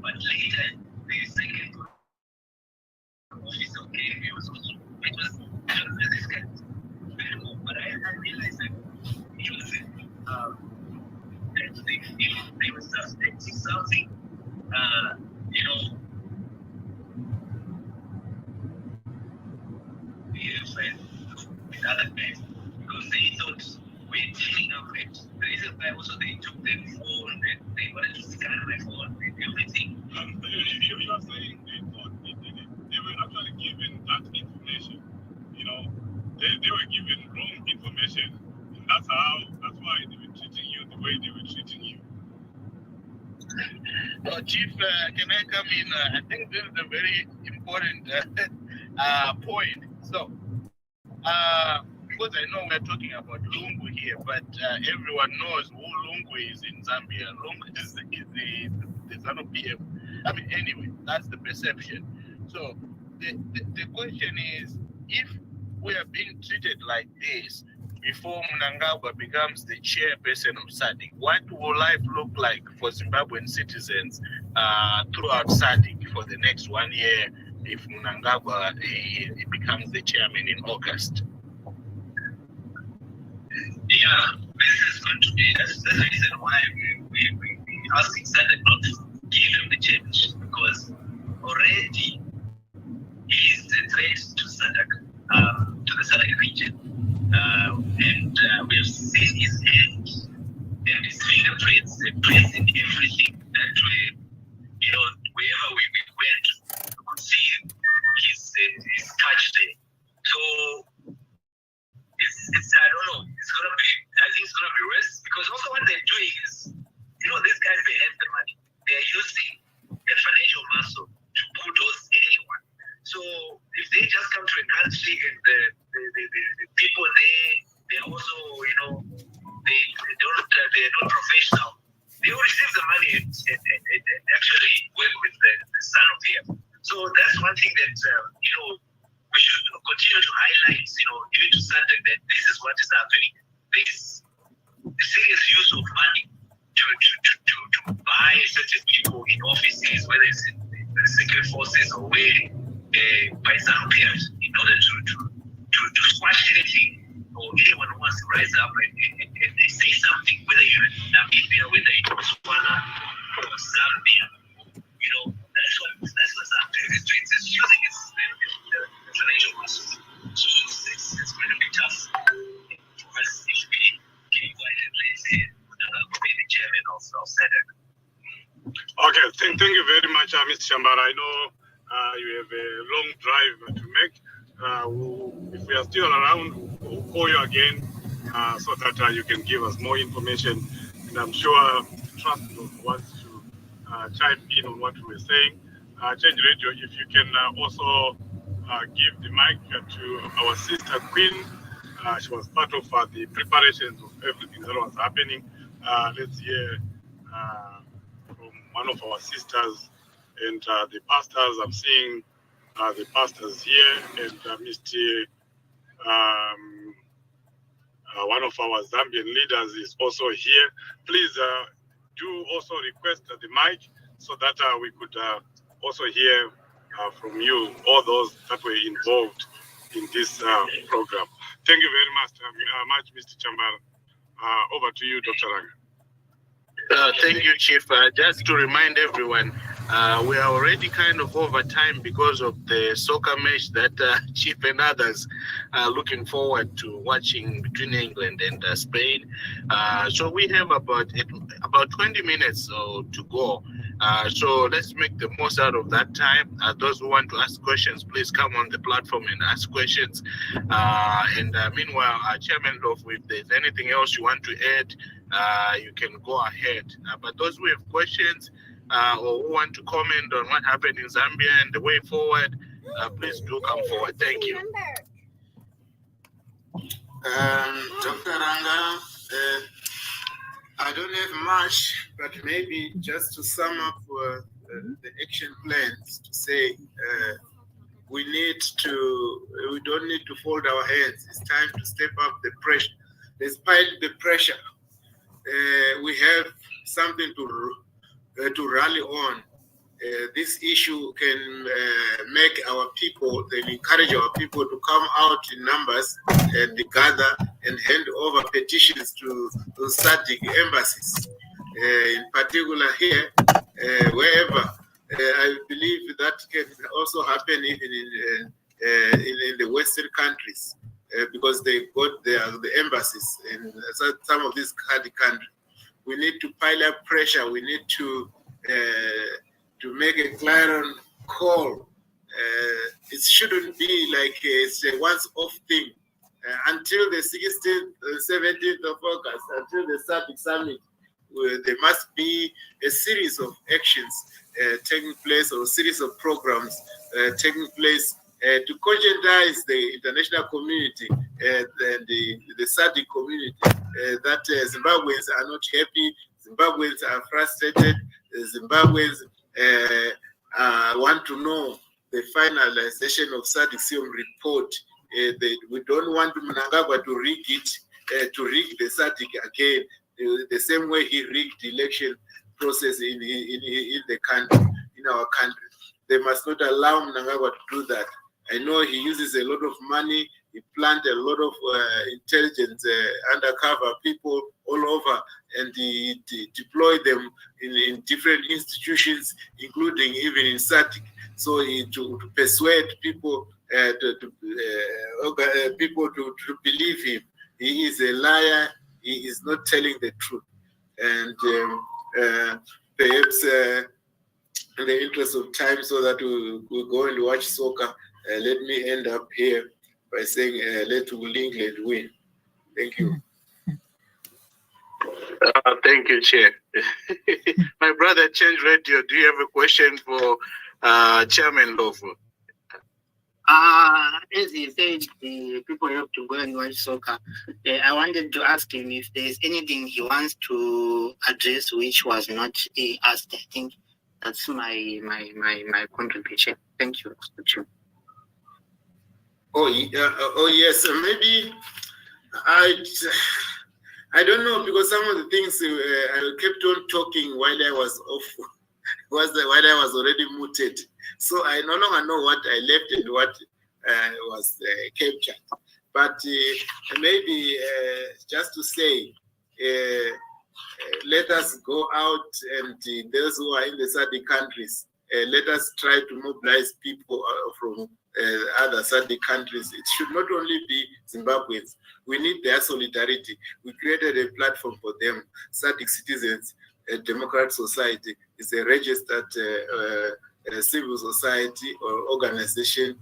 but later the second officer came. It was this guy was very cool, but I realized that he was that they were suspecting something, with other guys, because they thought we're teaming up with the reason why also they took their phone and they wanted to scan my phone with everything. You are saying they thought they did it. They were actually given that information. They were given wrong information. And that's why they were treating you the way they were treating you. Chief, can I come in? I think this is a very important point. So, because I know we're talking about Lungu here, but everyone knows who Lungu is in Zambia. Lungu is the ZANU-PF. I mean, anyway, that's the perception. So the question is, if we are being treated like this, before Mnangagwa becomes the chairperson of SADC? What will life look like for Zimbabwean citizens throughout SADC for the next 1 year if Mnangagwa becomes the chairman in August? Yeah, this is going to be, that's the reason why we asking SADC not to give him the chairmanship, because already he is a threat to SADC, to the SADC region. And we have seen his hand and his fingerprints in everything that we, wherever we went, we could see his touch there. So it's I don't know, I think it's gonna be worse, because also what they're doing is, these guys, they have the money. They're using their financial muscle to bulldoze anyone. So if they just come to a country and the people there, they're also, they're not professional, they will receive the money and actually work with the son of him. So that's one thing that, we should continue to highlight, due to SADC, that this is what is happening. There is the serious use of money to buy certain people in offices, whether it's in the secret forces or where, by some peers, in order to squash anything or anyone who wants to rise up and they say something, whether you're in Namibia, whether in Botswana or Zambia, that's what's happening. It's using the financial muscle. So it's going to be tough for us if we can go ahead and be the chairman of SADC. Okay, thank you very much, Mr. Chambara. I know you have a long drive to make. If we are still around, we'll call you again so that you can give us more information. And I'm sure Trust wants to chime in on what we were saying. Change Radio, if you can also give the mic to our sister Queen. She was part of the preparations of everything that was happening. Let's hear from one of our sisters and the pastors. I'm seeing the pastors here, and Mr. One of our Zambian leaders is also here. Please do also request the mic so that we could also hear from you, all those that were involved in this program. Thank you very much, Mr. Chambara. Over to you, Dr. Ranga. Thank you, Chief. Just to remind everyone, we are already kind of over time because of the soccer match that Chief and others are looking forward to watching between England and Spain. So we have about 20 minutes to go. So let's make the most out of that time. Those who want to ask questions, please come on the platform and ask questions. Meanwhile, Chairman Love, if there's anything else you want to add, you can go ahead. But those who have questions or who want to comment on what happened in Zambia and the way forward, please do come forward. Thank you. Dr. Ranga, I don't have much, but maybe just to sum up the action plans to say we don't need to fold our hands. It's time to step up the pressure. Despite the pressure, we have something to rally on. This issue can make our people, then encourage our people to come out in numbers and gather and hand over petitions to SADC embassies. In particular here, wherever, I believe that can also happen even in the Western countries, because they got the embassies in some of these countries. We need to pile up pressure. We need to make a clarion call. It shouldn't be like it's a once-off thing. Until the 16th, 17th of August, until the SADC summit, there must be a series of actions taking place, or a series of programs taking place to conscientize the international community and the SADC community that Zimbabweans are not happy, Zimbabweans are frustrated, Zimbabweans want to know the finalization of SADC report. We don't want Mnangagwa to rig it. to rig the SADC again, the same way he rigged the election process in the country, in our country. They must not allow Mnangagwa to do that. I know he uses a lot of money. He planted a lot of intelligence undercover people all over, and he deployed them in different institutions, including even in SADC. So to persuade people people to believe him. He is a liar. He is not telling the truth. And perhaps in the interest of time, so that we'll go and watch soccer, let me end up here by saying, let England win. Thank you. Thank you, Chair. My brother, Change Radio, do you have a question for Chairman Lofu? As he said, the people have to go and watch soccer. I wanted to ask him if there's anything he wants to address which was not asked. I think that's my contribution. Thank you. Oh yes, maybe I don't know, because some of the things I kept on talking while I was off, while I was already muted. So I no longer know what I left and what was captured. But maybe just to say, let us go out, and those who are in the SADC countries, let us try to mobilize people from other SADC countries. It should not only be Zimbabweans. We need their solidarity. We created a platform for them. SADC Citizens Democratic Society is a registered civil society or organization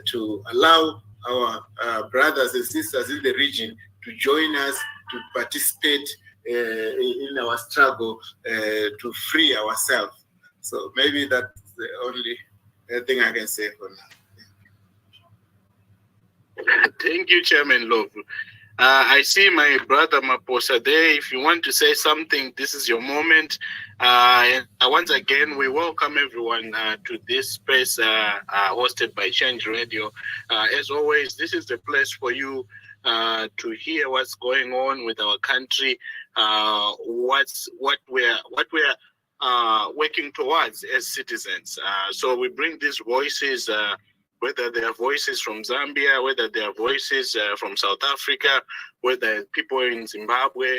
to allow our brothers and sisters in the region to join us, to participate in our struggle to free ourselves. So maybe that's the only thing I can say for now. Thank you, Chairman Love. I see my brother Maposa there. If you want to say something, this is your moment. And once again, we welcome everyone to this space hosted by Change Radio. As always, this is the place for you to hear what's going on with our country, what we're working towards as citizens. So we bring these voices. Whether they are voices from Zambia, whether they are voices from South Africa, whether people in Zimbabwe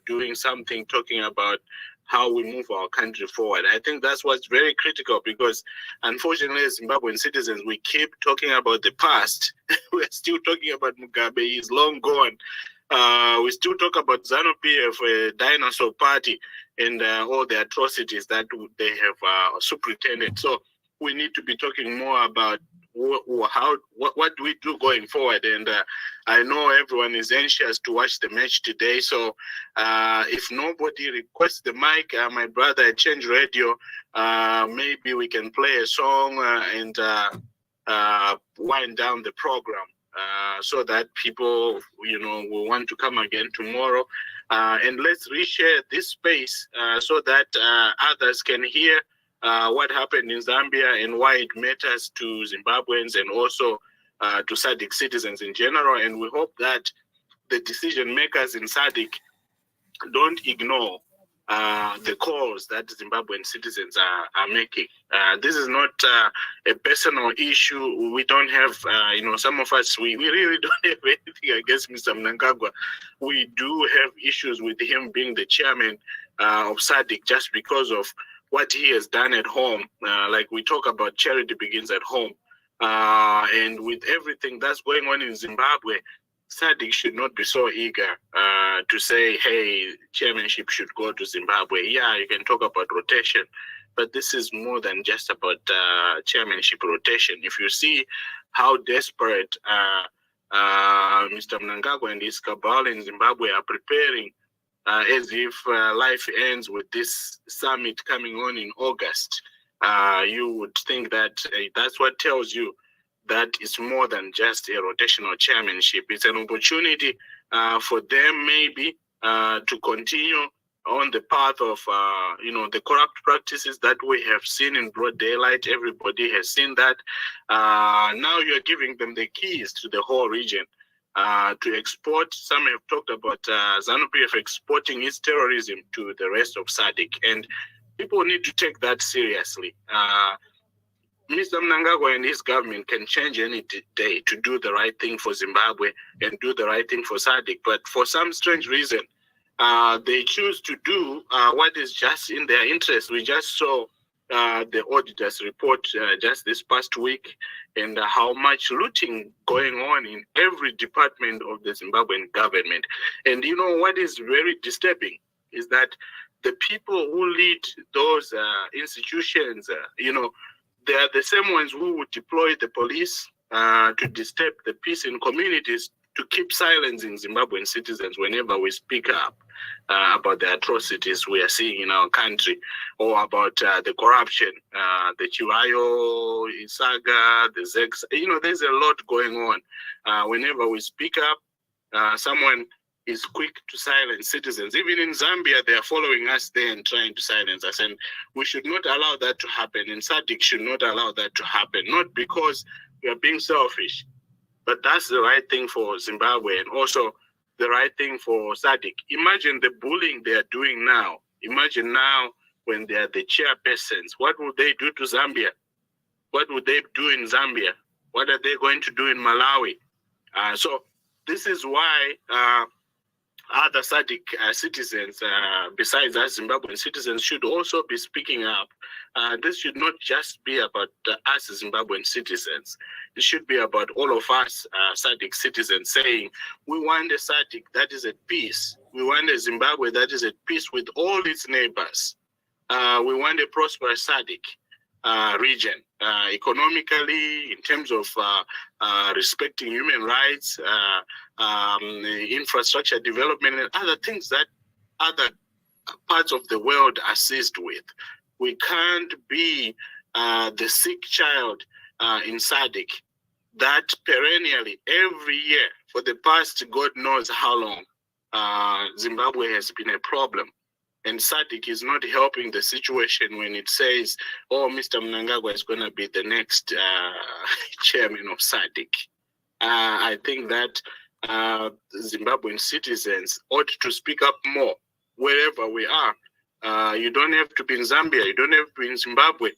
doing something, talking about how we move our country forward. I think that's what's very critical, because unfortunately, as Zimbabwean citizens, we keep talking about the past. We're still talking about Mugabe, he's long gone. We still talk about ZANU-PF, a dinosaur party, and all the atrocities that they have superintended. So we need to be talking more about what do we do going forward. And I know everyone is anxious to watch the match today. So if nobody requests the mic, my brother at Change Radio, maybe we can play a song and wind down the program so that people, will want to come again tomorrow. And let's reshare this space so that others can hear what happened in Zambia and why it matters to Zimbabweans and also to SADC citizens in general. And we hope that the decision makers in SADC don't ignore the calls that Zimbabwean citizens are making. This is not a personal issue. We don't have, some of us, we really don't have anything against Mr. Mnangagwa. We do have issues with him being the chairman of SADC just because of what he has done at home. Like we talk about, charity begins at home. And with everything that's going on in Zimbabwe, SADC should not be so eager to say, hey, chairmanship should go to Zimbabwe. Yeah, you can talk about rotation, but this is more than just about chairmanship rotation. If you see how desperate Mr. Mnangagwa and his cabal in Zimbabwe are preparing as if life ends with this summit coming on in August, you would think that that's what tells you that it's more than just a rotational chairmanship. It's an opportunity for them maybe to continue on the path of, the corrupt practices that we have seen in broad daylight. Everybody has seen that. Now you're giving them the keys to the whole region. to export. Some have talked about ZANU-PF exporting its terrorism to the rest of SADC, and people need to take that seriously. Mr. Mnangagwa and his government can change any day to do the right thing for Zimbabwe and do the right thing for SADC, but for some strange reason, they choose to do what is just in their interest. We just saw the auditor's report just this past week, and how much looting going on in every department of the Zimbabwean government. And you know what is very disturbing is that the people who lead those institutions, they are the same ones who would deploy the police to disturb the peace in communities, to keep silencing Zimbabwean citizens whenever we speak up about the atrocities we are seeing in our country, or about the corruption, the Chivayo saga, the Zex. There's a lot going on. Whenever we speak up, someone is quick to silence citizens. Even in Zambia, they are following us there and trying to silence us. And we should not allow that to happen. And SADC should not allow that to happen, not because we are being selfish, but that's the right thing for Zimbabwe and also the right thing for SADC. Imagine the bullying they are doing now. Imagine now when they are the chairpersons. What would they do to Zambia? What would they do in Zambia? What are they going to do in Malawi? So this is why other SADC citizens, besides us Zimbabwean citizens, should also be speaking up. This should not just be about us Zimbabwean citizens. It should be about all of us SADC citizens saying, we want a SADC that is at peace. We want a Zimbabwe that is at peace with all its neighbors. We want a prosperous SADC region, economically, in terms of respecting human rights, infrastructure development, and other things that other parts of the world are seized with. We can't be the sick child in SADC that perennially, every year, for the past God knows how long, Zimbabwe has been a problem. And SADC is not helping the situation when it says, oh, Mr. Mnangagwa is going to be the next chairman of SADC. I think that Zimbabwean citizens ought to speak up more wherever we are. You don't have to be in Zambia. You don't have to be in Zimbabwe.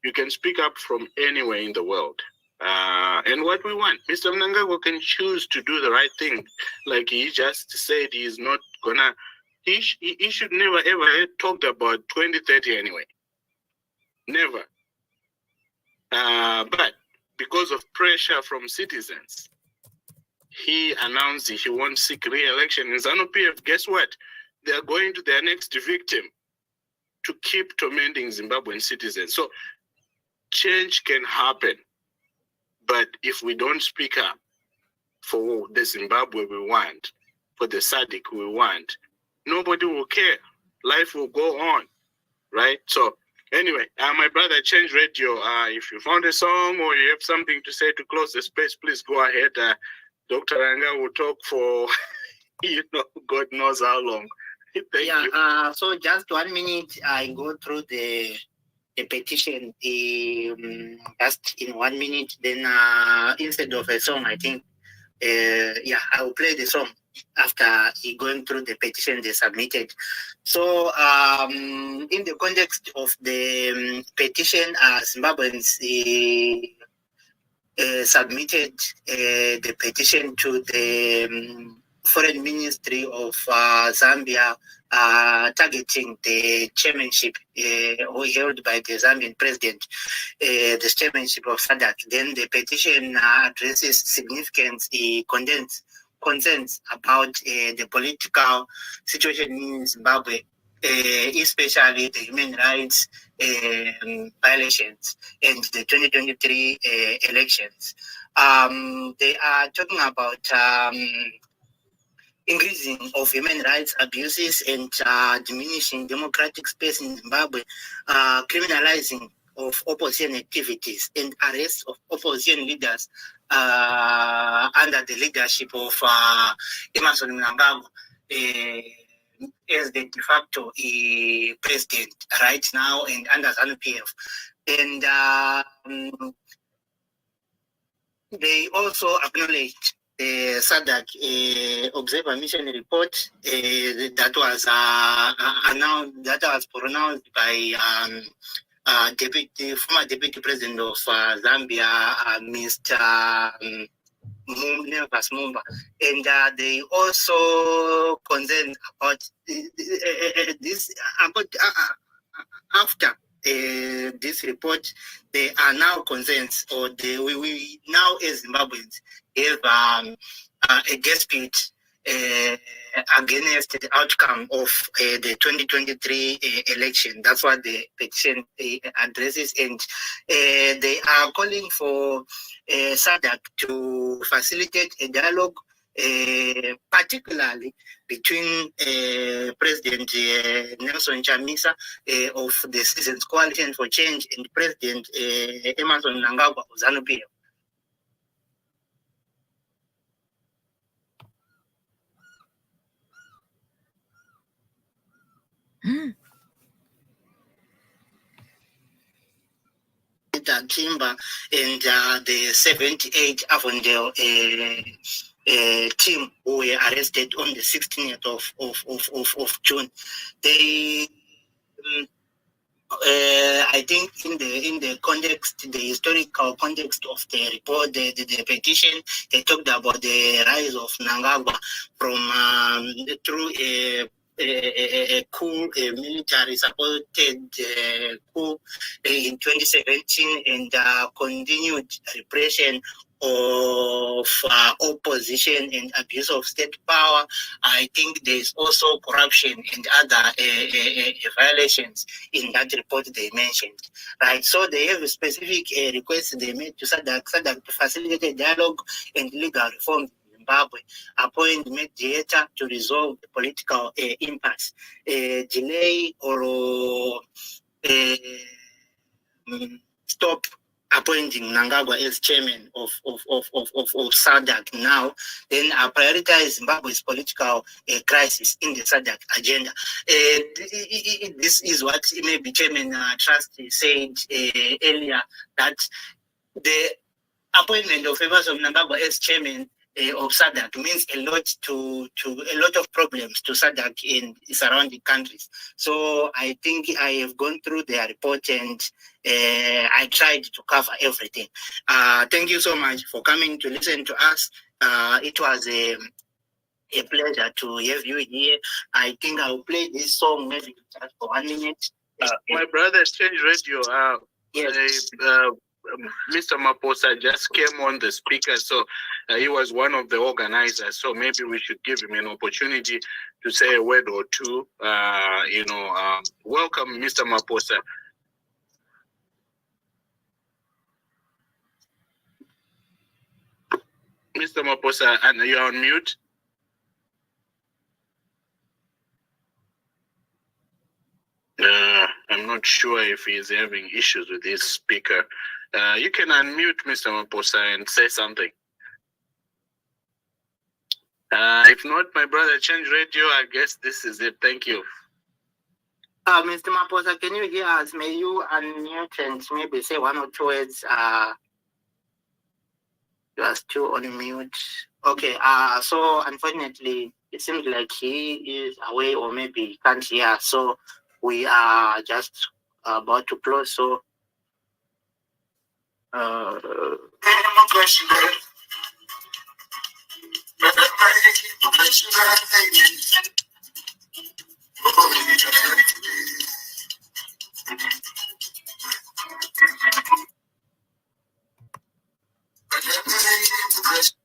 You can speak up from anywhere in the world. And what we want, Mr. Mnangagwa can choose to do the right thing. Like he just said, he's not going to. He should never ever have talked about 2030 anyway. Never. But because of pressure from citizens, he announced he won't seek re-election. In ZANU-PF, guess what? They are going to their next victim to keep tormenting Zimbabwean citizens. So change can happen. But if we don't speak up for the Zimbabwe we want, for the SADC we want, nobody will care. Life will go on, right? So anyway, my brother, Change Radio, if you found a song or you have something to say to close the space, please go ahead. Dr. Anga will talk for, God knows how long. Thank you. So just 1 minute, I go through the petition just in 1 minute. Then instead of a song, I think, I will play the song after going through the petition they submitted. So in the context of the petition, Zimbabweans submitted the petition to the Foreign Ministry of Zambia, targeting the chairmanship held by the Zambian president, the chairmanship of SADC. Then the petition addresses significant concerns about the political situation in Zimbabwe, especially the human rights violations and the 2023 elections. They are talking about increasing of human rights abuses and diminishing democratic space in Zimbabwe, criminalizing of opposition activities and arrest of opposition leaders under the leadership of Emmerson Mnangagwa as the de facto president right now and under ZANU-PF. And they also acknowledged SADC Observer Mission Report that was announced, that was pronounced by former Deputy President of Zambia, Mr. Nevas Mumba, and they also concerned about this about after this report. They are now concerned, or we now as Zimbabweans have a dispute against the outcome of the 2023 election. That's what the petition addresses, and they are calling for SADC to facilitate a dialogue, particularly between President Nelson Chamisa of the Citizens Coalition for Change and President Emerson Mnangagwa of ZANU-PF. Timber and the 78 Avondale team who were arrested on the 16th of June. They, I think, in the context, the historical context of the report, the petition, they talked about the rise of Mnangagwa from through a coup, a military supported coup in 2017, and continued repression of opposition and abuse of state power. I think there's also corruption and other violations in that report they mentioned, right? So they have a specific request they made to SADC to facilitate a dialogue and legal reform in Zimbabwe, appoint mediator to resolve the political impasse, delay or stop appointing Mnangagwa as chairman of SADC now, then prioritize Zimbabwe's political crisis in the SADC agenda. This is what maybe Chairman Trust said earlier, that the appointment of Emerson Mnangagwa as chairman of SADC means a lot of problems to SADC in surrounding countries. So I think I have gone through their report and I tried to cover everything. Thank you so much for coming to listen to us. It was a pleasure to have you here. I think I'll play this song maybe just for 1 minute. My brother, Change Radio. Yes. Mr. Maposa just came on the speaker, so he was one of the organizers. So maybe we should give him an opportunity to say a word or two. Welcome, Mr. Maposa. Mr. Maposa, and you're on mute. I'm not sure if he's having issues with his speaker. You can unmute Mr. Maposa and say something. If not, my brother, Change Radio, I guess this is it. Thank you. Mr. Maposa, can you hear us? May you unmute and maybe say 1 or 2 words? You are still on mute. Okay, so unfortunately, it seems like he is away or maybe he can't hear. So we are just about to close. So,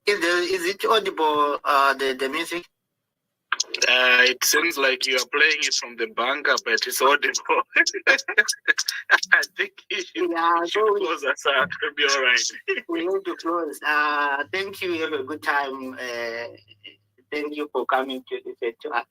is it audible, the music? It seems like you are playing it from the bunker, but it's audible. I think you should close us out. It'll be all right. We need to close. Thank you. Have a good time. Thank you for coming to listen to us.